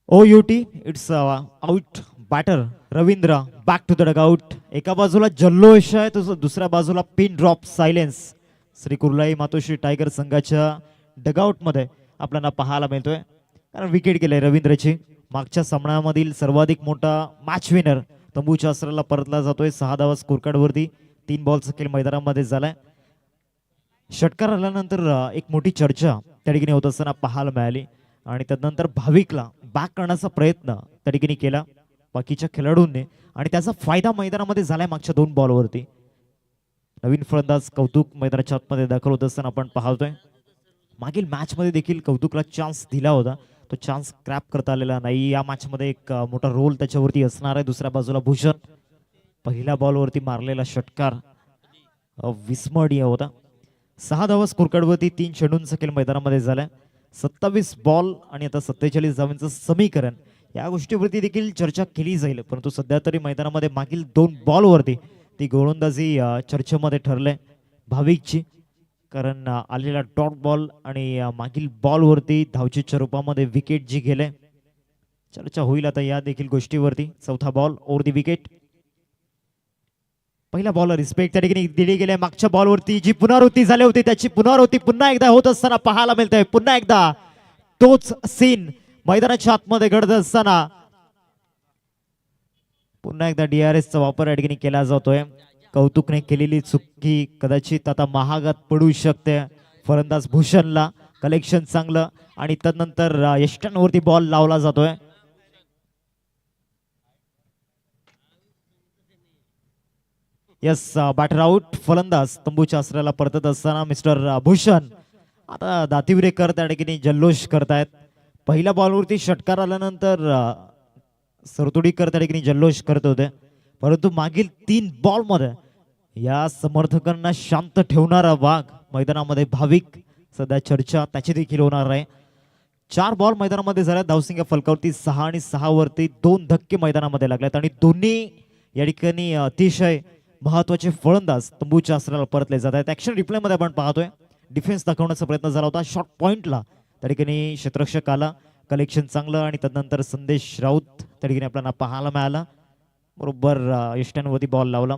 OUT it's out batter Ravindra back to the dugout. एका बाजूला जल्लोष आहे तर दुसऱ्या बाजूला pin drop silence Shri Kurlai Matoshri tiger संघाच्या डगआउट मध्ये आपल्याला पाहायला मिळतोय. कारण विकेट गेले रवींद्रची. मागच्या सामन्यामधील सर्वाधिक मोठा मॅच विनर तंबूच्या अस्त्राला परतला जातोय. 6 धावा स्कोर कार्ड वरती 3 बॉलचा खेळ मैदानामध्ये झालाय. षटकार आल्यानंतर एक मोठी चर्चा त्या ठिकाणी होत असताना पाहायला मिळाली आणि त्यानंतर भाविकला बॅक करण्याचा प्रयत्न त्या ठिकाणी केला बाकीच्या खेळाडूंनी आणि त्याचा फायदा मैदानामध्ये झालाय. मागच्या 2 बॉलवरती नवीन फलंदाज कौतुक मैदानाच्या आतमध्ये दाखल होत असताना आपण पाहतोय. मागील मॅच मध्ये देखील कौतुकला चान्स दिला होता. तो चान्स क्रॅप करता आलेला नाही. या मॅच मध्ये एक मोठा रोल त्याच्यावरती असणार आहे. दुसऱ्या बाजूला भूषण. पहिल्या बॉलवरती मारलेला षटकार विस्मरणीय होता. 6 धावा स्कोर कार्ड वरती 3 चेंडूंचा खेळ मैदानामध्ये झालाय. 27 बॉल आणि आता 47 धावांचं समीकरण या गोष्टीवरती देखील चर्चा केली जाईल. परंतु सध्या तरी मैदानामध्ये मागील 2 बॉलवरती ती गोलंदाजी चर्चेमध्ये ठरले भाविकची. कारण आलेला डॉट बॉल आणि मागील बॉलवरती धावचीच्या रूपामध्ये विकेट जी गेले. चर्चा होईल आता या देखील गोष्टीवरती. चौथा बॉल ओव्हर दी विकेट. पहिला बॉलर रिस्पेक्ट त्या ठिकाणी दिली गेली. मागच्या बॉलवरती जी पुनरावृत्ती झाली होती त्याची पुनरावृत्ती पुन्हा एकदा होत असताना पाहायला मिळतंय. पुन्हा एकदा तोच सीन मैदानाच्या आतमध्ये घडत असताना पुन्हा एकदा DRS चा वापर या ठिकाणी केला जातोय. कौतुकने केलेली चुकी कदाचित आता महागात पडू शकते. फलंदाज भूषणला कलेक्शन चांगलं आणि तदनंतर यष्टांवरती बॉल लावला जातोय. Yes batter out. फलंदाज तंबूच्या आसऱ्याला परतत असताना मिस्टर भूषण आता दातिवरेकर त्या ठिकाणी जल्लोष करतायत. पहिल्या बॉलवरती षटकार आल्यानंतर सरतोडीकर त्या ठिकाणी जल्लोष करत होते, परंतु मागील 3 बॉलमध्ये या समर्थकांना शांत ठेवणारा वाघ मैदानामध्ये भाविक सध्या चर्चा त्याची देखील होणार आहे. 4 बॉल मैदानामध्ये झाल्या. धावसंख्या फलकावरती 6 आणि 6 वरती 2 धक्के मैदानामध्ये लागलेत आणि दोन्ही या ठिकाणी अतिशय महत्वाचे फलंदाज तंबूच्या आसऱ्याला परतले जात आहेत. ऍक्शन रिप्ले मध्ये आपण पाहतोय डिफेन्स दाखवण्याचा प्रयत्न झाला होता. शॉर्ट पॉइंटला त्या ठिकाणी क्षेत्ररक्षक आला, कलेक्शन चांगलं आणि तदनंतर संदेश राऊत त्या ठिकाणी आपल्याला पाहायला मिळाला. बरोबर यष्ट्यांवरती बॉल लावला.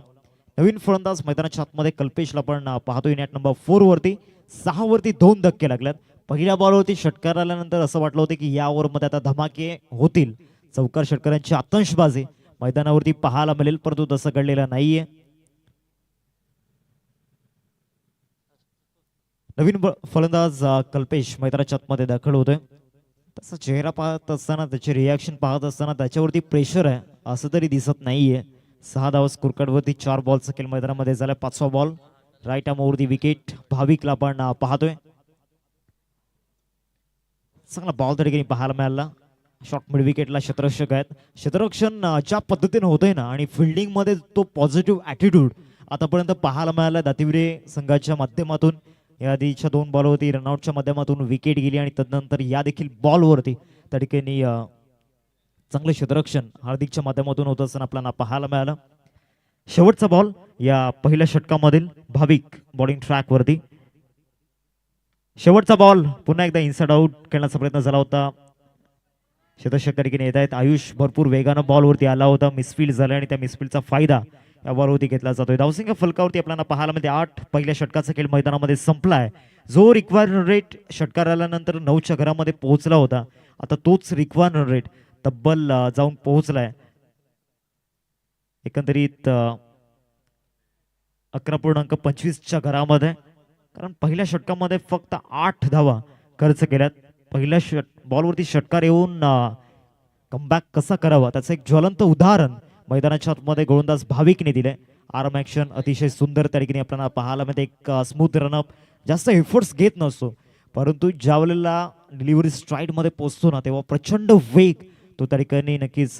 नवीन फलंदाज मैदानाच्या आतमध्ये कल्पेशला आपण पाहतोय. नॅट नंबर 4 वरती 6 वरती 2 धक्के लागल्यात. पहिल्या बॉलवरती षटकार आल्यानंतर असं वाटलं होतं की या ओव्हरमध्ये आता धमाके होतील, चौकार षटकारांची आतंशबाजी मैदानावरती पाहायला मिळेल, परंतु तसं घडलेलं नाहीये. नवीन फलंदाज कल्पेश मैदानाच्या आतमध्ये दाखल होतोय. तसा चेहरा पाहत असताना, त्याचे रिॲक्शन पाहत असताना त्याच्यावरती प्रेशर आहे असं तरी दिसत नाहीये. 6 धावा स्कोरकार्डवरती 4 बॉलचा खेळ मैदानामध्ये झाला. 5वा बॉल राईट आर्मवरती विकेट भाविकला आपण पाहतोय. चांगला बॉल त्या ठिकाणी पाहायला मिळाला. शॉर्ट मिड विकेटला क्षेत्ररक्षक आहेत. क्षेत्ररक्षण ज्या पद्धतीने होतंय ना आणि फिल्डिंग मध्ये तो पॉझिटिव्ह ऍटिट्यूड आतापर्यंत पाहायला मिळाला दातिवरे संघाच्या माध्यमातून. या आधीच्या 2 बॉलवरती रनआउटच्या माध्यमातून विकेट गेली आणि तदनंतर या देखील बॉलवरती त्या ठिकाणी चांगले क्षेत्ररक्षण हार्दिकच्या माध्यमातून होत असताना आपल्याला पाहायला मिळालं. शेवटचा बॉल या पहिल्या षटकामधील भाविक बॉलिंग ट्रॅक वरती. शेवटचा बॉल पुन्हा एकदा इनसाइड आउट खेळण्याचा प्रयत्न झाला होता. क्षेत्ररक्षक त्या ठिकाणी येत आहेत. आयुष भरपूर वेगानं बॉलवरती आला होता, मिसफील्ड झाला आणि त्या मिसफील्डचा फायदा या बॉलवरती घेतला जातोय. धावसंख्या फलकावरती आपल्याला पाहायला मिळते 8. पहिल्या षटकाचा खेळ मैदानामध्ये संपलाय. जो रिक्वायर्ड रेट षटकार आल्यानंतर 9च्या घरामध्ये पोहोचला होता, आता तोच रिक्वायर्ड रेट तब्बल जाऊन पोहोचलाय. एकंदरीत 11.25च्या घरामध्ये, कारण पहिल्या षटकामध्ये फक्त 8 धावा खर्च केल्यात. पहिल्या बॉलवरती षटकार येऊन कमबॅक कसा करावा त्याचं एक ज्वलंत उदाहरण मैदानाच्या आतमध्ये गोलंदाज भाविकने दिले. आर्म ऍक्शन अतिशय सुंदर त्या ठिकाणी आपल्याला पाहायला मिळते. एक स्मूथ रनअप, जास्त एफर्ट्स घेत नसतो, परंतु ज्या वेळेला डिलिव्हरी स्ट्राईड मध्ये पोहोचतो ना तेव्हा प्रचंड वेग तो त्या ठिकाणी नक्कीच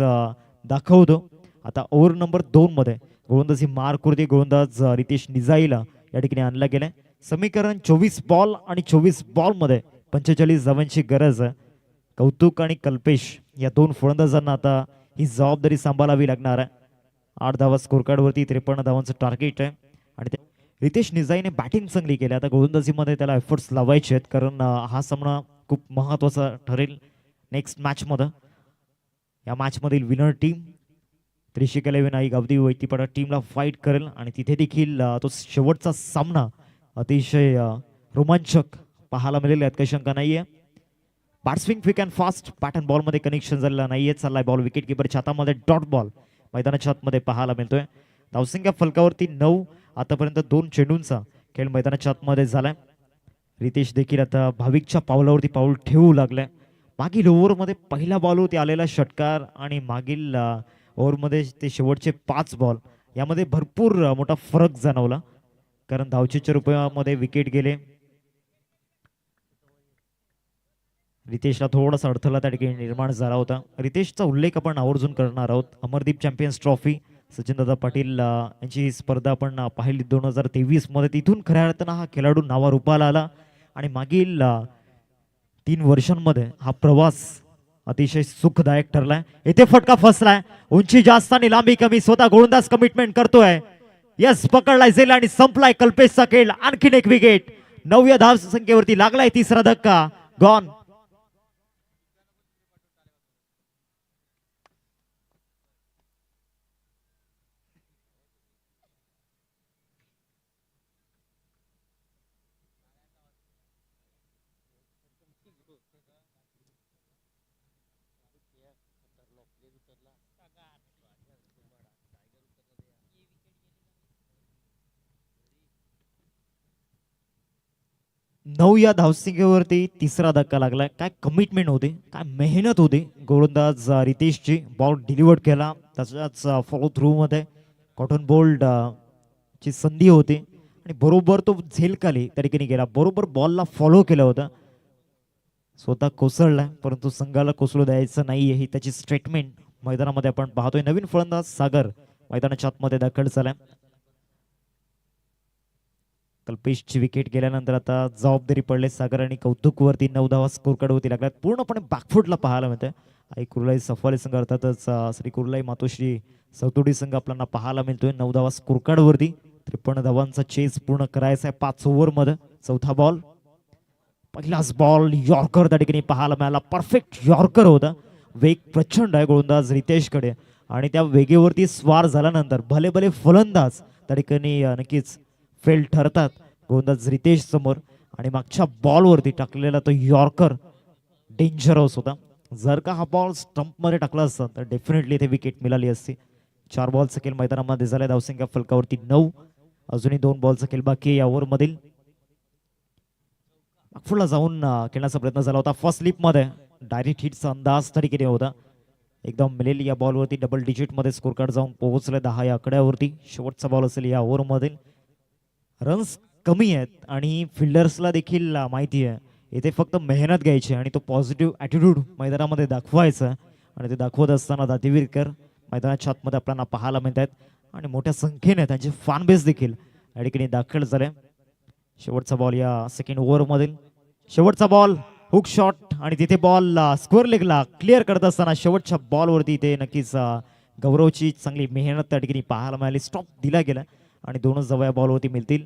दाखवतो. आता ओव्हर नंबर 2 मध्ये गोलंदाजी मार्कवरती गोलंदाज रितेश निजाईला या ठिकाणी आणला गेलाय. समीकरण 24 बॉल आणि 24 बॉल मध्ये 45 धावांची गरज आहे. कौतुक आणि कल्पेश या 2 फलंदाजांना आता ही जबाबदारी सांभाळावी लागणार आहे. 8 धावा स्कोर कार्ड वरती 53 धावांचं टार्गेट आहे आणि रितेश निजाईने बॅटिंग चांगली केली. आता गोलंदाजीमध्ये त्याला एफर्ट्स लावायचे आहेत, कारण हा सामना खूप महत्वाचा ठरेल नेक्स्ट मॅच मध्ये. या मॅच मधील विनर टीम त्रिशिका 11 आई गावदी वैतीपाडा टीमला फाईट करेल आणि तिथे देखील तो शेवटचा सामना अतिशय रोमांचक पाहायला मिळेल, यात काही शंका नाहीये. Bat swing quick and fast pattern ball मध्ये कनेक्शन झालेला नाहीये. चाललाय बॉल विकेट किपरच्या हातामध्ये, डॉट बॉल मैदानाच्या आतमध्ये पाहायला मिळतोय. धावसंख्या फलकावरती 9. आतापर्यंत 2 चेंडूंचा खेळ मैदानाच्या आतमध्ये झालाय. रितेश देखील आता भाविकच्या पावलावरती पाऊल ठेवू लागलाय. मागील ओव्हरमध्ये पहिल्या बॉलवरती आलेला षटकार आणि मागील ओव्हरमध्ये ते शेवटचे 5 बॉल यामध्ये भरपूर मोठा फरक जाणवला, कारण धावचेच्या रुपयामध्ये विकेट गेले. रितेशला थोडासा अडथळा त्या ठिकाणी निर्माण झाला होता. रितेशचा उल्लेख आपण आवर्जून करणार आहोत. अमरदीप चॅम्पियन्स ट्रॉफी सचिनदादा पाटील यांची स्पर्धा आपण पाहिली 2023 मध्ये. तिथून खऱ्या अर्थानं हा खेळाडू नावारूपाला आला आणि मागील 3 वर्षांमध्ये हा प्रवास अतिशय सुखदायक ठरलाय. येथे फटका फसलाय, उंची जास्त आणि लांबी कमी, स्वतः गोलंदाज कमिटमेंट करतोय. यस, पकडलाय झेल आणि संपलाय कल्पेशचा खेळ. आणखीन एक विकेट. 9व्या धाव संख्येवरती लागलाय 3रा धक्का. गॉन. 9 या धावसंख्येवरती तिसरा धक्का लागला. काय कमिटमेंट होते, काय मेहनत होती. गोलंदाज रितेशची बॉल डिलिव्हर केला. तशाच फॉलो थ्रू मध्ये कॉटन बोल्ड ची संधी होती आणि बरोबर तो झेलखाली त्या ठिकाणी गेला. बरोबर बॉलला फॉलो केलं होतं. स्वतः कोसळलाय परंतु संघाला कोसळू द्यायचं नाहीये ही त्याची स्टेटमेंट मैदानामध्ये आपण पाहतोय. नवीन फलंदाज सागर मैदानाच्या आतमध्ये दाखल झालाय. कल्पेशची विकेट गेल्यानंतर आता जबाबदारी पडले सागर आणि कौतुक वरती 9 धावा स्कोर कार्ड होती लागल्यात. पूर्णपणे बॅकफुटला पाहायला मिळतंय. आई कुर्लाई सफारी संघ अर्थातच श्री कुर्लाई मातोश्री सवतोडी संघ आपल्याला पाहायला मिळतोय. 9 धावा स्कोर कार्ड वरती 53 धावांचा चेस पूर्ण करायचा आहे 5 ओव्हर मध्ये. चौथा बॉल, पहिलाच बॉल यॉर्कर त्या ठिकाणी पाहायला मिळाला. परफेक्ट यॉर्कर होता. वेग प्रचंड आहे गोलंदाज रितेशकडे आणि त्या वेगेवरती स्वार झाल्यानंतर भले भले फलंदाज त्या ठिकाणी नक्कीच फेल ठरतात गोलंदाज रितेश समोर. आणि मागच्या बॉलवरती टाकलेला तो यॉर्कर डेंजरस होता. जर का हा बॉल स्टंपमध्ये टाकला असता तर डेफिनेटली इथे विकेट मिळाली असती. 4 बॉलचा खेळ मैदानामध्ये झाला. धावसंख्या फलकावरती 9. अजूनही 2 बॉलचा खेळ बाकी या ओव्हरमधील. फुला जाऊन खेळण्याचा प्रयत्न झाला होता. फर्स्ट स्लिप मध्ये डायरेक्ट हिटचा अंदाज त्या ठिकाणी होता. एकदम मिळेल या बॉलवरती डबल डिजिट मध्ये स्कोर कार्ड जाऊन पोहोचले 10 या आकड्यावरती. शेवटचा बॉल असेल या ओव्हरमधील. रन्स कमी आहेत आणि फिल्डर्सला देखील माहिती आहे इथे फक्त मेहनत घ्यायची आणि तो पॉझिटिव्ह ॲटिट्यूड मैदानामध्ये दाखवायचा आणि ते दाखवत असताना दातीवीरकर मैदानाच्या आतमध्ये आपल्याला पाहायला मिळत आहेत आणि मोठ्या संख्येने त्यांचे फॅन बेस देखील या ठिकाणी दाखल झाले. शेवटचा बॉल या सेकंड ओव्हरमधील. शेवटचा बॉल हुक शॉट आणि तिथे बॉल स्क्वेअर लेगला क्लिअर करत असताना शेवटच्या बॉलवरती इथे नक्कीच गौरवची चांगली मेहनत त्या ठिकाणी पाहायला मिळाली. स्टॉप दिला गेला आणि 2च धावा या बॉलवरती मिळतील.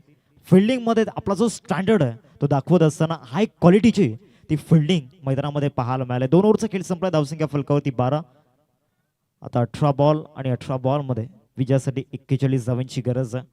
फिल्डिंग मध्ये आपला जो स्टँडर्ड आहे तो दाखवत असताना हाय क्वालिटीची ती फिल्डिंग मैदानामध्ये पाहायला मिळाली. 2 ओव्हरचा खेळ संपला. धावसंख्या फलकावरती 12. आता 18 बॉल आणि 18 बॉल मध्ये विजयासाठी 41 धावांची गरज आहे.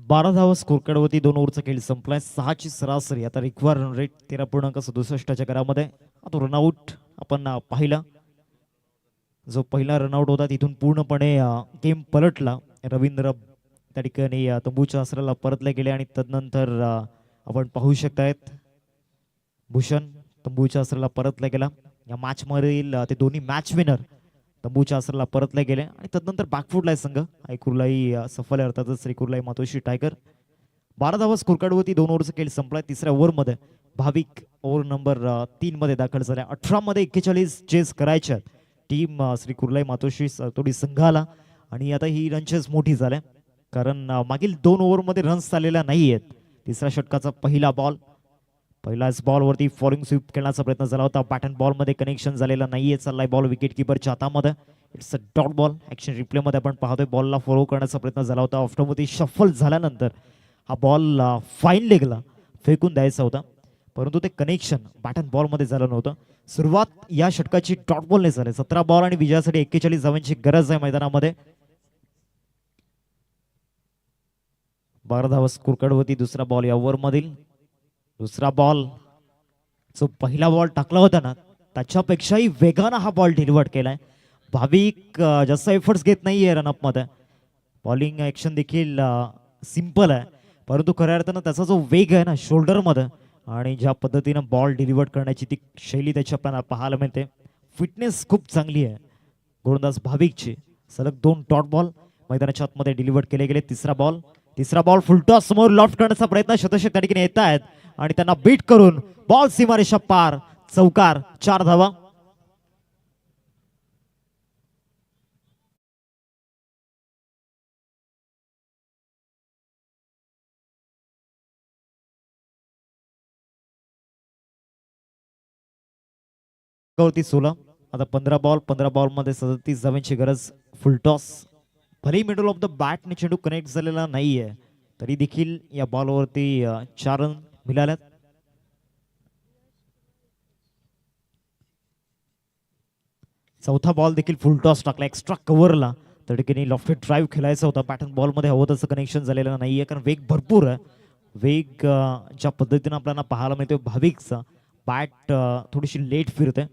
बारा धावा स्कोर कार्ड वरती 2 ओव्हरचा खेळ संपलाय. 6ची सरासरी. आता रिक्वायर रन रेट 13.67 घरामध्ये. आता रनआउट आपण पाहिला. जो पहिला रनआउट होता तिथून पूर्णपणे गेम पलटला. रवींद्र त्या ठिकाणी तंबूच्या आसराला परतले गेले आणि तदनंतर आपण पाहू शकतायत भूषण तंबूच्या आसराला परतला गेला. या मॅच मधील ते दोन्ही मॅच विनर तंबूच्या आसराला परतले गेले आणि तदनंतर बॅकफुटला संघ आई कुर्लाई सफल आहे अर्थातच श्री कुर्लाई मातोश्री टायगर. 12 धावा स्कोर कार्ड वरती 2 ओव्हरचा खेळ संपलाय. तिसऱ्या ओव्हरमध्ये भाविक ओव्हर नंबर 3 मध्ये दाखल झाल्या. 18 मध्ये 41 चेस करायच्या टीम श्री कुर्लाई मातोश्री थोडी संघाला आणि आता ही रन चेस मोठी झाल्या कारण मागील 2 ओव्हरमध्ये रन्स आलेल्या नाही आहेत. तिसऱ्या षटकाचा पहिला बॉल. पहिल्याच बॉलवरती फॉलोइंग स्वीप खेळण्याचा प्रयत्न झाला होता. बॅट अँड बॉल मध्ये कनेक्शन झालेला नाहीये. चाललाय बॉल विकेट किपरच्या हातामध्ये. It's a dot ball. Action replay मध्ये आपण पाहतोय बॉलला फॉलो करण्याचा प्रयत्न झाला होता. ऑफ्टरमध्ये शफल झाल्यानंतर हा बॉल फाईन लेगला फेकून द्यायचा होता परंतु ते कनेक्शन बॅट अँड बॉल मध्ये झालं नव्हतं. सुरुवात या षटकाची डॉट बॉलने झाली. 17 बॉल आणि विजयासाठी 41 धावांची गरज आहे मैदानामध्ये. 12 धावा स्कोर कार्ड होती. दुसरा बॉल या ओव्हर मधील. दुसरा बॉल जो पहिला बॉल टाकला होता ना त्याच्यापेक्षाही वेगानं हा बॉल डिलिव्हर केलाय. भाविक जास्त एफर्ट्स घेत नाहीये रनअप मध्ये. बॉलिंग ऍक्शन देखील सिंपल आहे परंतु खऱ्या अर्थानं त्याचा जो वेग आहे ना शोल्डर मध्ये आणि ज्या पद्धतीनं बॉल डिलिव्हर करण्याची ती शैली त्याच्या आपल्याला पाहायला मिळते. फिटनेस खूप चांगली आहे गोलंदाज भाविकची. सलग 2 डॉट बॉल मैदानाच्या आतमध्ये डिलिव्हर केले गेले. तिसरा बॉल फुलटॉस समोर लॉफ्ट करण्याचा प्रयत्न शतशत त्या ठिकाणी येत आहेत आणि त्यांना बीट करून बॉल सीमारेषा पार. चौकार. 4 धावा. वरती 16. आता 15 बॉल मध्ये 37 धावांची गरज. फुलटॉस. भले मिडल ऑफ द बॅटने चेंडू कनेक्ट झालेला नाहीये तरी देखील या बॉलवरती 4 रन मिळाल्यात. चौथा बॉल देखील फुल टॉस टाकला एक्स्ट्रा कव्हरला. त्या ठिकाणी लॉफ्टेड ड्राईव्ह खेळायचा होता. पॅटर्न बॉलमध्ये हवं तसं कनेक्शन झालेलं नाहीये कारण वेग भरपूर आहे. वेग ज्या पद्धतीनं आपल्याला पाहायला मिळतोय भाविकचा बॅट थोडीशी लेट फिरते.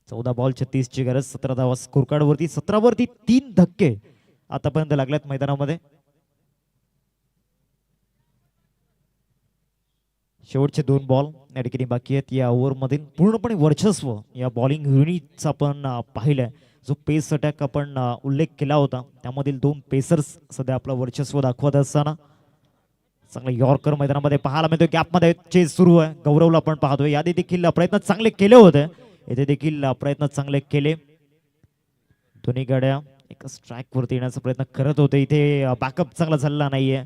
14 बॉल 36 ची गरज. 17 धावा स्कोर कार्ड वरती. 17 वरती 3 धक्के आतापर्यंत लागल्यात मैदानामध्ये. शेवटचे 2 बॉल या ठिकाणी बाकी आहेत. या ओव्हरमधील पूर्णपणे वर्चस्व या बॉलिंग युनिटचं आपण पाहिलंय. जो पेस अटॅक आपण उल्लेख केला होता त्यामधील 2 पेसर्स सध्या आपलं वर्चस्व दाखवत असताना चांगलं यॉर्कर मैदानामध्ये पाहायला मिळतोय. गॅपमध्ये चेस सुरू आहे. गौरवला आपण पाहतोय. यादी देखील प्रयत्न चांगले केले होते. येथे देखील प्रयत्न चांगले केले. दोन्ही गाड्या एकाच ट्रॅक वरती येण्याचा प्रयत्न करत होते. इथे बॅकअप चांगला झालेला नाहीये.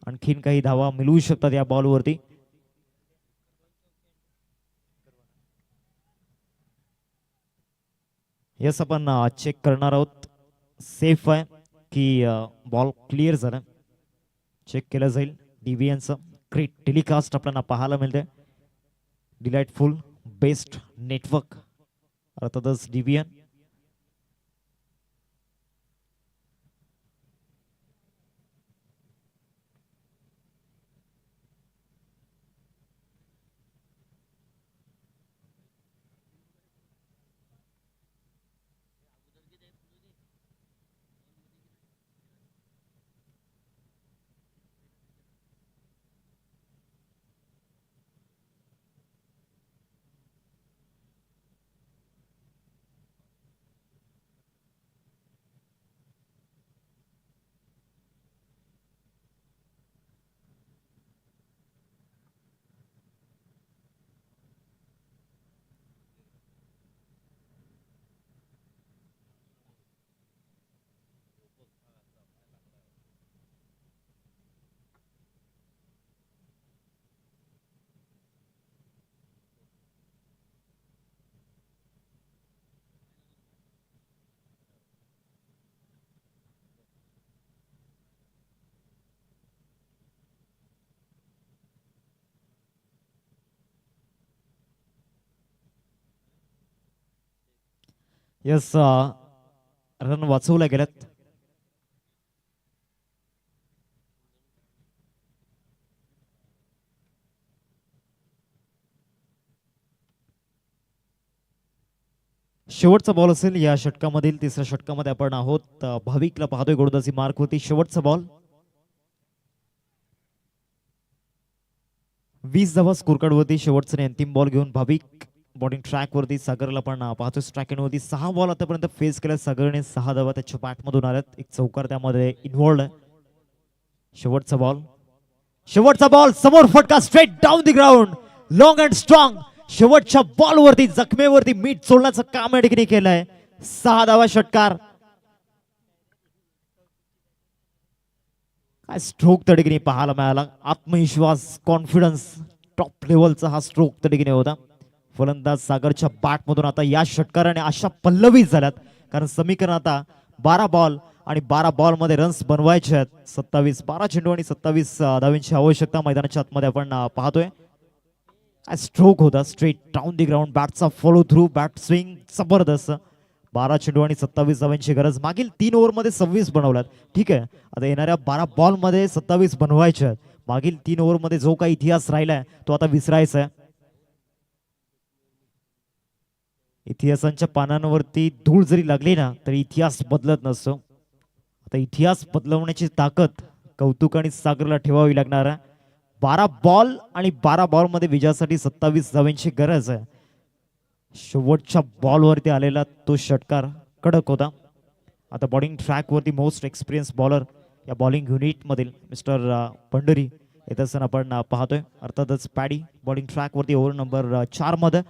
आणखीन काही धावा मिळवू शकतात या बॉलवरती. यस आपण चेक करणार आहोत सेफ आहे की बॉल क्लिअर झाला. चेक केलं जाईल. डीव्हीएनचं ग्रेट टेलिकास्ट आपल्याला पाहायला मिळते. डिलाइटफुल बेस्ट नेटवर्क अर्थातच डीव्हीएन. यस रन वाचवल्या गेल्यात. शेवटचा बॉल असेल या षटकामधील. तिसऱ्या षटकामध्ये आपण आहोत. भाविकला पाहतोय गोलंदाजी मार्क होती. शेवटचा बॉल. 20 धावा स्कोर कार्ड वरती. शेवटचा आणि अंतिम बॉल घेऊन भाविक बॉलिंग ट्रॅक वरती. सागरला पण पाहतोय स्ट्राईक एंड वरती. 6 बॉल आतापर्यंत फेस केल्या सागरने. 6 धावा त्याच्या बॅट मधून आल्यात. एक चौकार त्यामध्ये इन्व्हॉल्ड आहे. शेवटचा बॉल. शेवटचा बॉल समोर फटका straight down the ground. Long and strong. शेवटच्या बॉल वरती जखमेवरती मीठ चोळण्याचं काम या ठिकाणी केलंय. 6 धावा षटकार. काय स्ट्रोक त्या ठिकाणी पाहायला मिळाला. आत्मविश्वास कॉन्फिडन्स टॉप लेवलचा हा स्ट्रोक त्या ठिकाणी होता. फलंदाज सागरच्या बॅट मधून आता या षटकाराने अशा पल्लवी झाल्यात कारण समीकरण आता 12 बॉल आणि 12 बॉल मध्ये रन्स बनवायचे आहेत. 12 चेंडू आणि 27 धावांची आवश्यकता मैदानाच्या आतमध्ये आपण पाहतोय. स्ट्रोक होता स्ट्रेट डाऊन दी ग्राउंड. बॅटचा फॉलो थ्रू बॅट स्विंग जबरदस्त. 12 चेंडू आणि 27 धावांची गरज. मागील 3 ओव्हर मध्ये 26 बनवल्यात. ठीक आहे आता येणाऱ्या 12 बॉल मध्ये 27 बनवायचे आहेत. मागील 3 ओव्हर मध्ये जो काही इतिहास राहिलाय तो आता विसरायचा आहे. इतिहासांच्या पानांवरती धूळ जरी लागली ना तरी इतिहास बदलत नसतो. आता इतिहास बदलवण्याची ताकद कौतुक आणि सागरला ठेवावी लागणार आहे. 12 बॉल आणि 12 बॉल मध्ये विजयासाठी 27 धावांची गरज आहे. शेवटच्या बॉलवरती आलेला तो षटकार कडक होता. आता बॉलिंग ट्रॅक वरती मोस्ट एक्सपिरियन्स बॉलर या बॉलिंग युनिट मधील मिस्टर पंढरी येत असताना आपण पाहतोय. अर्थातच पॅडी बॉलिंग ट्रॅक वरती ओव्हर नंबर 4 मध्ये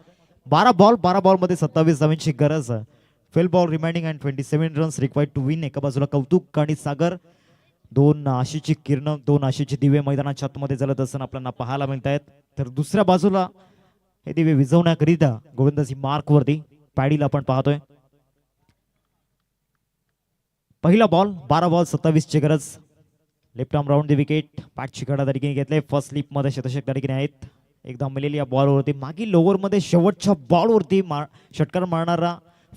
12 बॉल मध्ये 27 धावांची गरज आहे. Fail ball reminding and 27 runs required to win. एका बाजूला कौतुक आणि सागर. 2 आशेची किरण 2 आशेचे दिवे मैदानाच्या आतमध्ये जलत असताना आपल्याला पाहायला मिळत आहेत. तर दुसऱ्या बाजूला हे दिवे विझवण्याकरिता गोलंदाजी मार्क वरती पॅडीला आपण पाहतोय. पहिला बॉल 12 बॉल 27 ची गरज. Left arm round the wicket. पॅटची कडा तरीके घेतले. फर्स्ट स्लिप मध्ये शतशक तरीके आहेत. एकदा मिळेल या बॉलवरती. मागील ओव्हर मध्ये शेवटच्या बॉलवरती षटकार मारणारा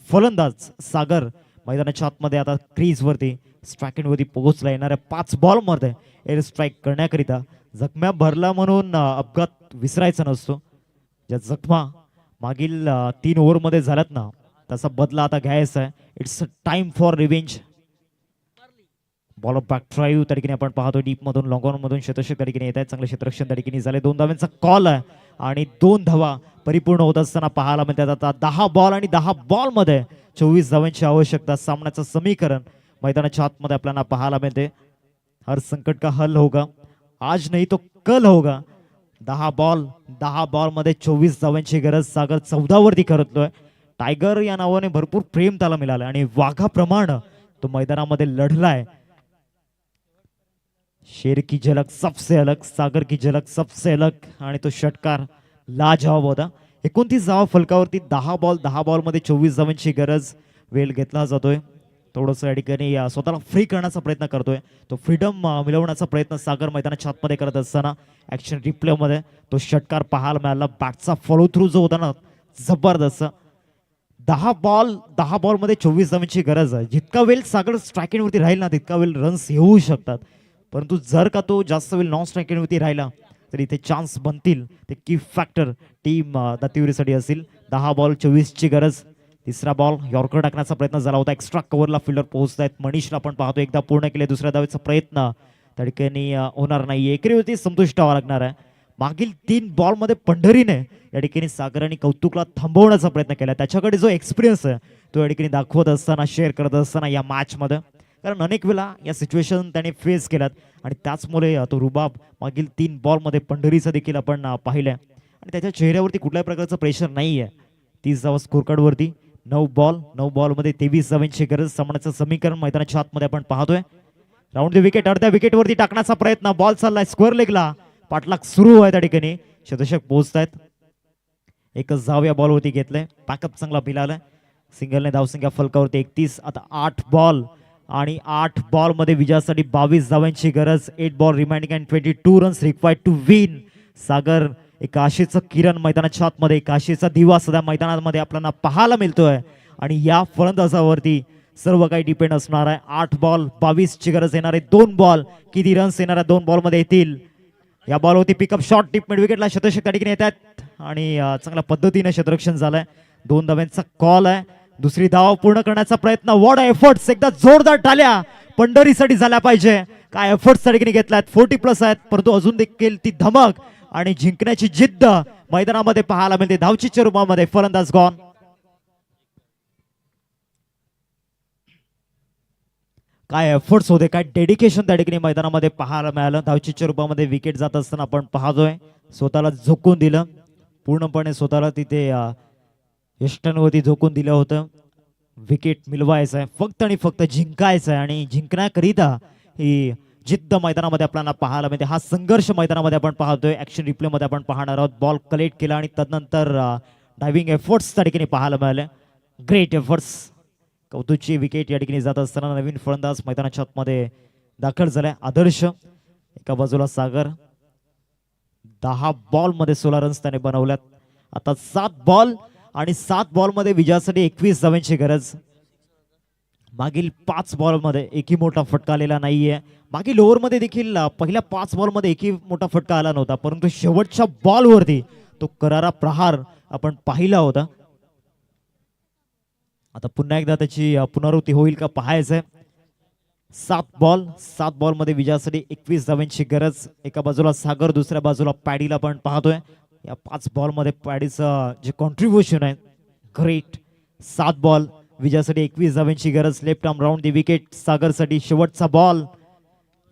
फलंदाज सागर मैदानाच्या आतमध्ये आता क्रीजवरती स्ट्रायकिंगवरती पोहोचला. येणाऱ्या 5 बॉलमध्ये एअर स्ट्राईक करण्याकरिता जखम्या भरला म्हणून अपघात विसरायचा नसतो. ज्या जखमा मागील 3 ओव्हरमध्ये झाल्यात ना, त्याचा बदला आता घ्यायचा आहे. It's time for revenge. Ball of back drive त्या ठिकाणी आपण पाहतो. डीप मधून लॉंग ऑन मधून शतक त्या ठिकाणी येत आहेत. चांगलं क्षेत्ररक्षण त्या ठिकाणी झाले. 2 धावांचा कॉल आहे आणि 2 धावा परिपूर्ण होत असताना पाहायला मिळतात. आता 10 बॉल आणि 10 बॉल मध्ये 24 धावांची आवश्यकता. सामन्याचं समीकरण मैदानाच्या आतमध्ये आपल्याला पाहायला मिळते. हर संकट का हल होगा, आज नाही तो कल होगा. 10 बॉल मध्ये 24 धावांची गरज. सागर 14 वरती करतोय. टायगर या नावाने भरपूर प्रेम त्याला मिळालं आणि वाघाप्रमाणे तो मैदानामध्ये लढलाय. शेर की झलक सबसे अलग, सागर की झलक सबसे अलग. आणि तो षटकार लाजवाब होता. 29 धावा फलकावरती. 10 बॉल मध्ये 24 धावांची गरज. वेळ घेतला जातोय. थोडंसं या ठिकाणी स्वतःला फ्री करण्याचा प्रयत्न करतोय. तो फ्रीडम मिळवण्याचा प्रयत्न सागर मैदानाच्या आतमध्ये करत असताना ऍक्शन रिप्ले मध्ये तो षटकार पाहायला मिळाला. बॅटचा फॉलो थ्रू जो होता ना, जबरदस्त. 10 बॉल मध्ये 24 धावांची गरज आहे. जितका वेळ सागर स्ट्रायकिंग वरती राहील ना, तितका वेळ रन्स येऊ शकतात. परंतु जर का तो जास्त वेळ नॉन स्ट्रायकिंग वरती राहिला तर इथे चान्स बनतील. ते की फॅक्टर टीम दातिवरीसाठी असेल. 10 बॉल 24 ची गरज. तिसरा बॉल यॉर्कर टाकण्याचा प्रयत्न झाला होता. Extra कव्हरला fielder पोहोचतायत. मनीषला आपण पाहतो एकदा पूर्ण केले. दुसऱ्या धावेचा प्रयत्न त्या ठिकाणी होणार नाही. एकरीवरती संतुष्ट व्हावं लागणार आहे. मागील 3 बॉलमध्ये पंढरीने या ठिकाणी सागर आणि कौतुकला थांबवण्याचा प्रयत्न केला. त्याच्याकडे जो एक्सपिरियन्स आहे तो या ठिकाणी दाखवत असताना, शेअर करत असताना या मॅच मध्ये, कारण अनेक वेळा या सिच्युएशन त्याने फेस केल्यात आणि त्याचमुळे तो रुबाब मागील 3 बॉलमध्ये पंढरीचा देखील आपण पाहिलंय आणि त्याच्या चेहऱ्यावरती कुठल्याही प्रकारचं प्रेशर नाही आहे. 30 धावा स्कोर कार्ड वरती. 9 बॉलमध्ये 23 धावांची गरज. सामन्याचं समीकरण मैदानाच्या आतमध्ये आपण पाहतोय. राऊंड द विकेट, अर्ध्या विकेटवरती टाकण्याचा प्रयत्न. बॉल चाललाय स्क्वेअर लेगला. पाठलाग सुरू आहे त्या ठिकाणी. शतशक पोहोचतायत. एकच धाव या बॉलवरती घेतलंय. बॅकअप चांगला मिळालाय. सिंगलने धावसंख्या फलकावरती 31. आता 8 बॉल आणि 8 बॉलमध्ये विजयासाठी 22 धावांची गरज. 8 ball reminding and 22 runs required to win. Sagar एक आशेचं किरण मैदानाच्या आतमध्ये, एक आशेचा दिवा सध्या मैदानामध्ये आपल्याला पाहायला मिळतोय आणि या फलंदाजावरती सर्व काही डिपेंड असणार आहे. 8 बॉल 22 ची गरज. येणारे 2 बॉल, किती रन्स येणाऱ्या 2 बॉलमध्ये येतील. या बॉलवरती पिकअप शॉट टिप मिड विकेटला शतशक त्या ठिकाणी येतात आणि चांगल्या पद्धतीने क्षेत्ररक्षण झालंय. 2 धावांचा कॉल आहे. दुसरी धाव पूर्ण करण्याचा प्रयत्न. What efforts. एकदा जोरदार टाळ्या पंढरीसाठी झाल्या पाहिजे. काय एफर्ट्स त्या ठिकाणी घेतलायत. 40+ आहेत, परंतु अजून देखील ती धमक आणि जिंकण्याची जिद्द मैदानामध्ये पाहायला मिळते. धावचीच्या रूपामध्ये फलंदाज गॉन. काय एफर्ट्स होते, काय डेडिकेशन त्या ठिकाणी मैदानामध्ये पाहायला मिळालं. धावचीच्या रूपामध्ये विकेट जात असताना आपण पाहतोय. स्वतःला झोकून दिलं, पूर्णपणे स्वतःला तिथे यष्टांवरती झोकून दिलं होतं. विकेट मिळवायचं आहे, फक्त आणि फक्त जिंकायचं आहे आणि जिंकण्याकरिता ही जिद्द मैदानामध्ये आपल्याला पाहायला मिळते. हा संघर्ष मैदानामध्ये आपण पाहतोय. ऍक्शन रिप्ले मध्ये आपण पाहणार आहोत. बॉल कलेक्ट केला आणि तदनंतर डायव्हिंग एफर्ट्स त्या ठिकाणी पाहायला मिळाले. Great efforts. कौतुकची विकेट या ठिकाणी जात असताना नवीन फलंदाज मैदानाच्या आतमध्ये दाखल झालाय. आदर्श एका बाजूला सागर. 10 बॉलमध्ये 16 रन्स त्याने बनवल्यात. आता 7 बॉल आणि 7 बॉलमध्ये विजयासाठी 21 धावांची गरज. मागील 5 बॉलमध्ये एकही मोठा फटका आलेला नाहीये. मागील ओव्हरमध्ये देखील पहिल्या 5 बॉलमध्ये एकही मोठा फटका आला नव्हता, परंतु शेवटच्या बॉलवरती तो करारा प्रहार आपण पाहिला होता. आता पुन्हा एकदा त्याची पुनरावृत्ती होईल का पाहायचंय. 7 बॉलमध्ये विजयासाठी 21 धावांची गरज. एका बाजूला सागर, दुसऱ्या बाजूला पॅडीला आपण पाहतोय. या 5 बॉलमध्ये पॅडीचं जे कॉन्ट्रीब्युशन आहे ग्रेट. 7 बॉल विजयासाठी 21 धावांची गरज. Left arm round the wicket सागरसाठी. शेवटचा ball.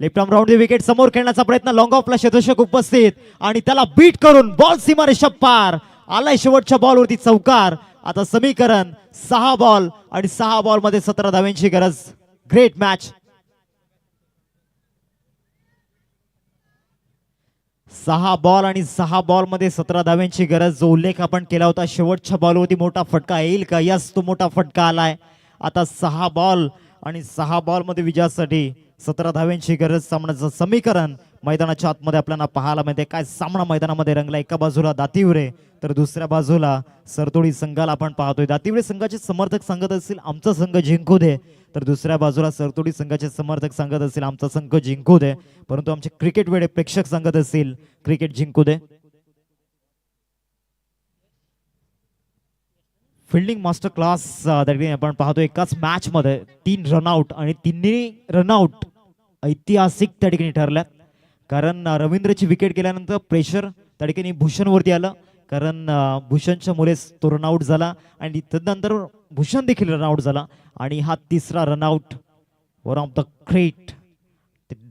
Left arm round the wicket. समोर खेळण्याचा प्रयत्न. लॉंग ऑफला शतशक उपस्थित आणि त्याला बीट करून बॉल सीमारेषा पार. आलाय शेवटच्या बॉलवरती चौकार. आता समीकरण 6 बॉल आणि 6 बॉलमध्ये 17 धावांची गरज. Great match. 6 बॉल आणि 6 बॉलमध्ये 17 धावांची गरज. जो उल्लेख आपण केला होता शेवटच्या बॉलवरती मोठा फटका येईल का, यस तो मोठा फटका आलाय. आता 6 बॉल आणि 6 बॉलमध्ये विजयासाठी 17 धावांची गरज. सामन्याचं समीकरण मैदानाच्या आतमध्ये आपल्याला पाहायला मिळते. काय सामना मैदानामध्ये रंगला. एका बाजूला दातिवरे तर दुसऱ्या बाजूला सरतोडी संघाला आपण पाहतोय. दातिवरे संघाचे समर्थक सांगत असतील आमचा संघ जिंकू दे, तर दुसऱ्या बाजूला सरतोडी संघाचे समर्थक सांगत असतील आमचा संघ जिंकू दे. परंतु आमचे क्रिकेट वेडे प्रेक्षक सांगत असतील क्रिकेट जिंकू दे. फिल्डिंग मास्टर क्लास आपण पाहतो. एकाच मॅच मध्ये 3 रनआउट आणि तिन्ही रनआउट ऐतिहासिक त्या ठिकाणी ठरल्यात. कारण रवींद्रची विकेट गेल्यानंतर प्रेशर त्या ठिकाणी भूषणवरती आलं, कारण भूषणच्या मुळेच तो रनआउट झाला आणि तदनंतर भूषण देखील रनआउट झाला. आणि हा तिसरा run out one of the great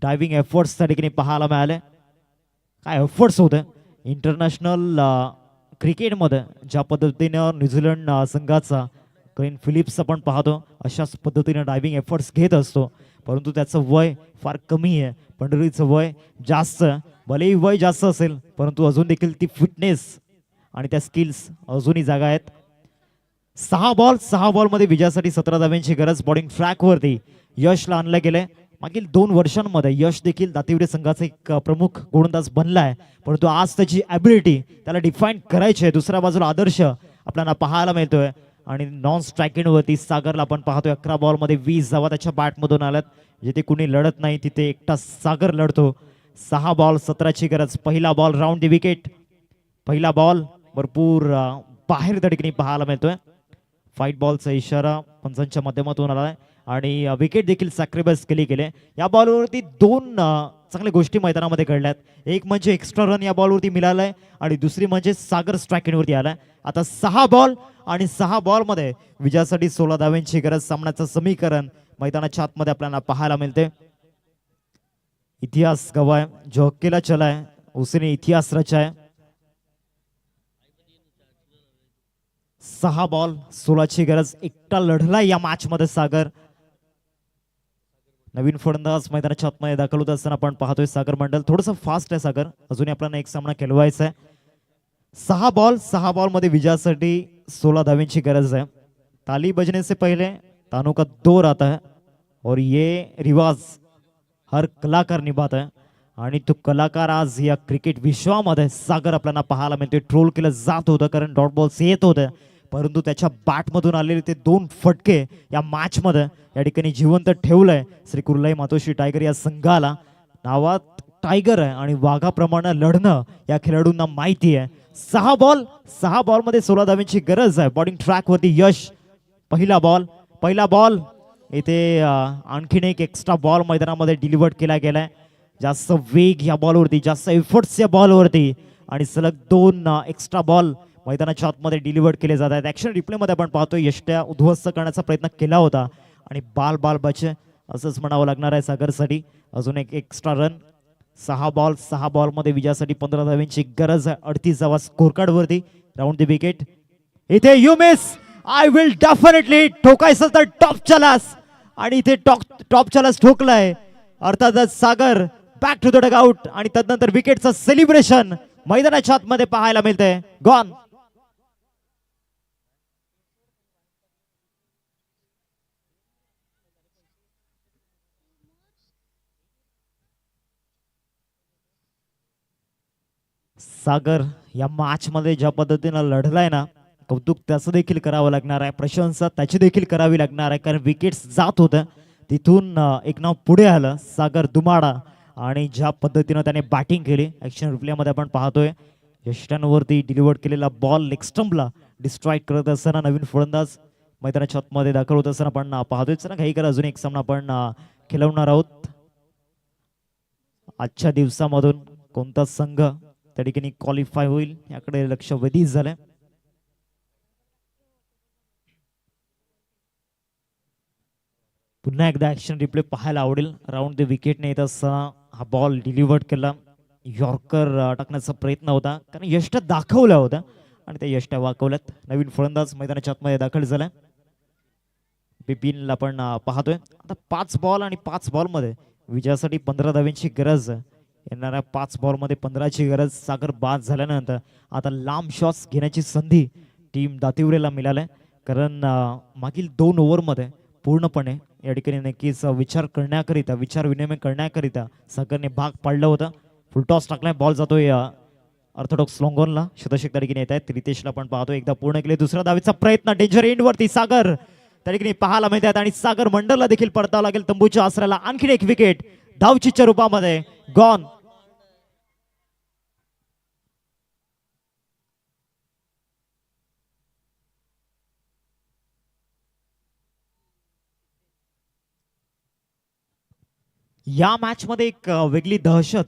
diving efforts त्या ठिकाणी पाहायला मिळाले. काय एफर्ट्स होते इंटरनॅशनल क्रिकेटमध्ये. ज्या पद्धतीनं न्यूझीलंड संघाचा ग्लेन फिलिप्स आपण पाहतो अशाच पद्धतीने डायव्हिंग एफर्ट्स घेत असतो, परंतु त्याचं वय फार कमी आहे. पंढरीचं वय जास्त, भलेही वय जास्त असेल परंतु अजून देखील ती फिटनेस आणि त्या स्किल्स अजूनही जागा आहेत. 6 बॉलमध्ये विजयासाठी 17 धाव्यांची गरज. बॉलिंग ट्रॅकवरती यशला आणलं गेलंय. मागील 2 वर्षांमध्ये यश देखील दातिवरे संघाचा एक प्रमुख गोलंदाज बनलाय, परंतु आज त्याची ॲबिलिटी त्याला डिफाईन करायची आहे. दुसऱ्या बाजूला आदर्श आपल्याला पाहायला मिळतोय आणि नॉन स्ट्रायकिंगवरती सागरला आपण पाहतोय. 11 बॉलमध्ये 20 धावा त्याच्या बॅटमधून आल्यात. जिथे कुणी लढत नाही तिथे एकटा सागर लढतो. 6 बॉल 17ची गरज. पहिला बॉल राऊंड द विकेट. पहिला बॉल भरपूर बाहेर त्या ठिकाणी पाहायला मिळतोय. फाईट बॉलचा इशारा पंचांच्या माध्यमातून आलाय आणि विकेट देखील सॅक्रिफाईस केली गेले. या बॉलवरती 2 चांगल्या गोष्टी मैदानामध्ये घडल्यात. एक म्हणजे एक्स्ट्रा रन या बॉलवरती मिळालाय आणि दुसरी म्हणजे सागर स्ट्रायकिंगवरती आलाय. आता 6 बॉल आणि 6 बॉलमध्ये विजयासाठी 16 धाव्यांची गरज. सामन्याचं समीकरण मैदानाच्या आतमध्ये आपल्याला पाहायला मिळते. इतिहास गवाय जो अकेला चलाय उसने इतिहास रचाय. 6 बॉल 16ची गरज. एकटा लढला या मॅच मध्ये सागर. नवीन फलंदाज मैदानाच्या आतमध्ये दाखल होत असताना आपण पाहतोय सागर मंडल. थोडंसं फास्ट आहे सागर, अजूनही आपल्याला एक सामना खेळवायचा आहे. 6 बॉल मध्ये विजयासाठी 16 धाव्यांची गरज है. ताली बजने से पहले तानों का दौर आता है और ये रिवाज हर कलाकार निभाता है आणि तो कलाकार आज या क्रिकेट विश्वामध्ये सागर आपल्याला पाहायला मिळतोय. ट्रोल केलं जात होतं कारण डॉट बॉल्स येत होते, परंतु त्याच्या बॅटमधून आलेले ते 2 फटके या मॅचमध्ये या ठिकाणी जिवंत ठेवलंय. श्री कुर्लाई मातोश्री टायगर या संघाला. नावात टायगर आहे आणि वाघाप्रमाणे लढणं या खेळाडूंना माहिती आहे. 6 बॉलमध्ये 16 धाव्यांची गरज आहे. बॉलिंग ट्रॅकवरती यश. पहिला बॉल इथे आणखीन एक एक्स्ट्रा बॉल मैदानामध्ये डिलिव्हर केला गेलाय. जास्त वेग या बॉलवरती, जास्त एफर्ट्स या बॉलवरती आणि सलग 2 एक्स्ट्रा बॉल मैदानाच्या आतमध्ये डिलिव्हर केले जात आहेत. ऍक्शन रिप्लेमध्ये आपण पाहतो यष्ट्या उद्ध्वस्त करण्याचा प्रयत्न केला होता आणि बाल बचे असंच म्हणावं लागणार आहे सागरसाठी. अजून एक एक्स्ट्रा रन. 6 बॉलमध्ये विजयासाठी 15 धाव्यांची गरज आहे. 38 धावा स्कोर कार्ड वरती. Round the wicket. इथे you miss. I will definitely ठोकायचं तर टॉप चलास आणि इथे टॉप चलास ठोकलाय. अर्थातच Sagar back to the dugout आणि तदनंतर विकेटचं सेलिब्रेशन मैदानाच्या आतमध्ये पाहायला मिळतंय. गॉन. सागर या मॅच मध्ये ज्या पद्धतीने लढलाय ना, कौतुक त्याचं देखील करावं लागणार आहे. प्रशंसा त्याची देखील करावी लागणार आहे, कारण विकेट्स जात होतं तिथून एक नाव पुढे आलं सागर दुमाडा आणि ज्या पद्धतीने त्याने बॅटिंग केली. ऍक्शन रिप्लेमध्ये आपण पाहतोय यष्ट्यांवरती डिलिव्हर केलेला बॉल लेग स्टंपला डिस्ट्रॉय करत असताना नवीन फलंदाज मैदानाच्या आतमध्ये दाखल होत असताना आपण पाहतोय. ना घाई करा, अजून एक सामना आपण खेळवणार आहोत. आजच्या दिवसामधून कोणता संघ त्या ठिकाणी क्वालिफाय होईल याकडे लक्ष वेधीत झालंय. पुन्हा एकदा ऍक्शन रिप्ले पाहायला आवडेल. राऊंड द विकेटने येत असताना हा बॉल डिलिव्हर्ड केला. यॉर्कर टाकण्याचा प्रयत्न होता कारण यष्ट्या दाखवल्या होत्या आणि त्या यष्ट्या वाकवल्यात. नवीन फलंदाज मैदानाच्या आतमध्ये दाखल झालाय. बिपिनला आपण पाहतोय. आता 5 बॉल आणि 5 बॉलमध्ये विजयासाठी 15 धाव्यांची गरज. येणाऱ्या 5 बॉलमध्ये 15ची गरज. सागर बाद झाल्यानंतर आता लांब शॉट्स घेण्याची संधी टीम दातिवरेला मिळाली, कारण मागील 2 ओव्हरमध्ये पूर्णपणे या ठिकाणी नक्कीच विचार करण्याकरिता विचार विनिमय करण्याकरिता सागरने भाग पाडलं होतं. फुलटॉस टाकलाय, बॉल जातोय ऑर्थोडॉक्स लॉंगॉनला. शतषक त्या ठिकाणी येत आहेत. रितेशला पण पाहतो, एकदा पूर्ण केले. दुसरा धावेचा प्रयत्न, डेंजर एंड वरती सागर त्या ठिकाणी पाहायला मिळतात आणि सागर मंडलला देखील पडतावं लागेल तंबूच्या आसऱ्याला. आणखीन एक विकेट धावचीच्या रूपामध्ये गॉन. या मॅच मध्ये एक वेगळी दहशत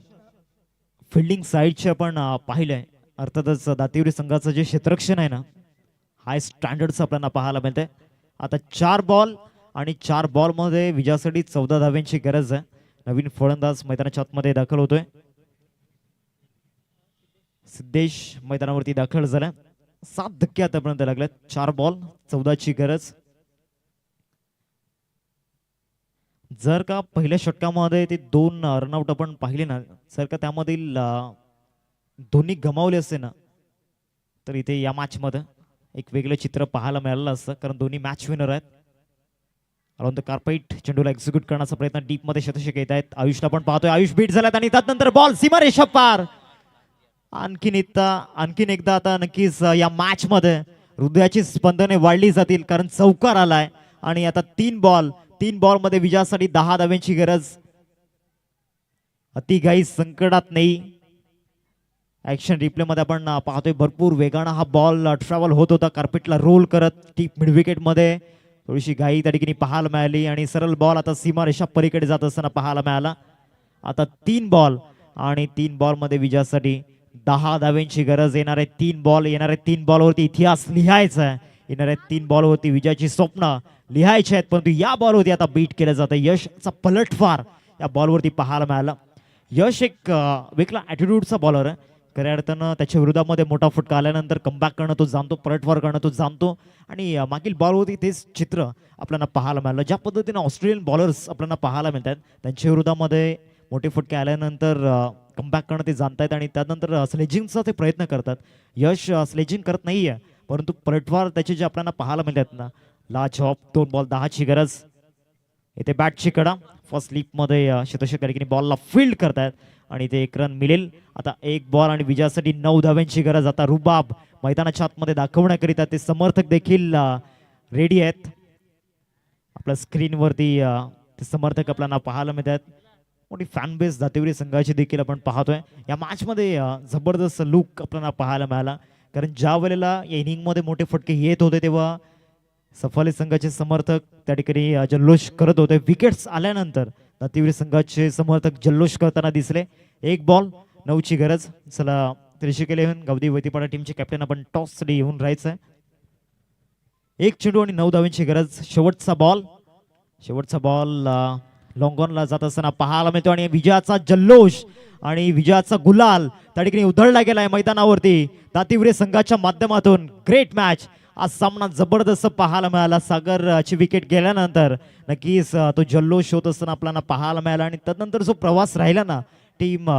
फिल्डिंग साईडचे आपण पाहिलंय. अर्थातच दातिवरी संघाचं जे क्षेत्ररक्षण आहे ना, हाय स्टँडर्डचं आपल्याला पाहायला मिळतंय. आता 4 बॉल आणि 4 बॉल मध्ये विजयासाठी 14 धाव्यांची गरज आहे. नवीन फलंदाज मैदानाच्या आतमध्ये दाखल होतोय. सिद्धेश मैदानावरती दाखल झाला. 7 धक्के आतापर्यंत लागलेत. 4 बॉल 14ची गरज. जर का पहिल्या षटकामध्ये ते 2 रनआउट आपण पाहिले ना, जर का त्यामधील दोन्ही गमावले असते ना, तर इथे या मॅच मध्ये एक वेगळं चित्र पाहायला मिळालं असतं. कारण दोन्ही मॅच विनर आहेत. अराउंड द कार्पेट चेंडूला एक्झिक्यूट करण्याचा प्रयत्न डीप मध्ये शतषक येत आहेत. आयुषला पण पाहतोय, आयुष बीट झाल्यात आणि त्यानंतर बॉल सीमारेषा पार. आणखीन एकदा आता नक्कीच या मॅच मध्ये हृदयाची स्पंदने वाढली जातील, कारण चौकार आलाय आणि आता 3 बॉल मध्ये विजयासाठी 10 धाव्यांची गरज. अतिघाई संकटात नाही. ऍक्शन रिप्ले मध्ये आपण पाहतोय भरपूर वेगानं हा बॉल ट्रॅव्हल होत होता, कार्पेटला रोल करत. डीप मिड विकेट मध्ये थोडीशी घाई त्या ठिकाणी पाहायला मिळाली आणि सरळ बॉल आता सीमारेषा पलीकडे जात असताना पाहायला मिळाला. आता 3 बॉल आणि 3 बॉल मध्ये विजयासाठी 10 धाव्यांची गरज. येणारे 3 बॉल, येणारे 3 बॉलवरती इतिहास लिहायचा आहे. येणाऱ्या 3 बॉलवरती विजयाची स्वप्न लिहायची आहेत. परंतु या बॉलवरती आता बीट केलं जातं. यशचा पलटवार या बॉलवरती पाहायला मिळाला. यश एक वेगळा ॲटिट्यूडचा बॉलर आहे. खऱ्या अर्थानं त्याच्या विरोधामध्ये मोठा फटका आल्यानंतर कमबॅक करणं तो जाणतो, पलटवार करणं तो जाणतो. आणि मागील बॉलवरती तेच चित्र आपल्याला पाहायला मिळालं. ज्या पद्धतीने ऑस्ट्रेलियन बॉलर्स आपल्याला पाहायला मिळतात, त्यांच्या विरोधामध्ये मोठे फटके आल्यानंतर कमबॅक करणं ते जाणतायत आणि त्यानंतर स्लेजिंगचा ते प्रयत्न करतात. यश स्लेजिंग करत नाहीये, परंतु पलटवार त्याचे जे आपल्याला पाहायला मिळतात ना, लाजवाब. 2 बॉल 10ची गरज. इथे बॅटची कडा. फर्स्ट स्लिप मध्ये शतषक ठिकाणी बॉलला फील्ड करतायत आणि ते 1 रन मिळेल. आता 1 बॉल आणि विजयासाठी 9 धाव्यांची गरज. आता रुबाब मैदानाच्या आतमध्ये दाखवण्याकरिता ते समर्थक देखील रेडी आहेत. आपल्या स्क्रीनवरती ते समर्थक आपल्याला पाहायला मिळतात. मोठी फॅन बेस दातिवरी संघाची देखील आपण पाहतोय. या मॅच मध्ये जबरदस्त लुक आपल्याला पाहायला मिळाला, कारण ज्या वेळेला या इनिंग मध्ये मोठे फटके येत होते तेव्हा सफाली संघाचे समर्थक त्या ठिकाणी जल्लोष करत होते. विकेट्स आल्यानंतर दातिवरी संघाचे समर्थक जल्लोष करताना दिसले. 1 बॉल 9ची गरज. चला त्रिशिक 11 गावदी वैतीपाडा टीमचे कॅप्टन आपण टॉस साठी येऊन राहायचंय. 1 चेंडू आणि 9 धाव्यांची गरज. शेवटचा बॉल लॉंगॉनला जात असताना पाहायला मिळतो आणि विजयाचा जल्लोष आणि विजयाचा गुलाल त्या ठिकाणी उधळला गेलाय मैदानावरती दातिवरी संघाच्या माध्यमातून. Great match. आज सामना जबरदस्त पाहायला मिळाला. सागरची विकेट गेल्यानंतर नक्कीच तो जल्लोष होत असताना आपल्याला पाहायला मिळाला आणि त्यानंतर जो प्रवास राहिला ना टीम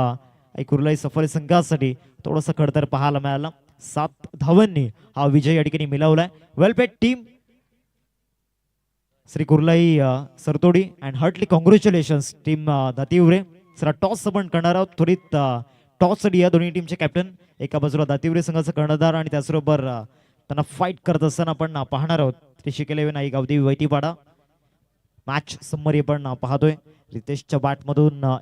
कुर्लाई सफारी संघासाठी, थोडासा खडतर पाहायला मिळाला. 7 धावांनी हा विजय या ठिकाणी मिळवलाय. Well played team Shri Kurlai Sartodi and heartly congratulations team Dativare. Sir toss आपण करणार आहोत. त्वरित टॉस साठी या दोन्ही टीमचे कॅप्टन, एका बाजूला दातिवरे संघाचा कर्णधार आणि त्याचबरोबर त्यांना फाईट करत असताना आपण पाहणार आहोत. त्रिशिक 11 आई गावदेवी वैतीपाडा. मॅच समरी आपण पाहतोय. रितेशच्या बॅट मधून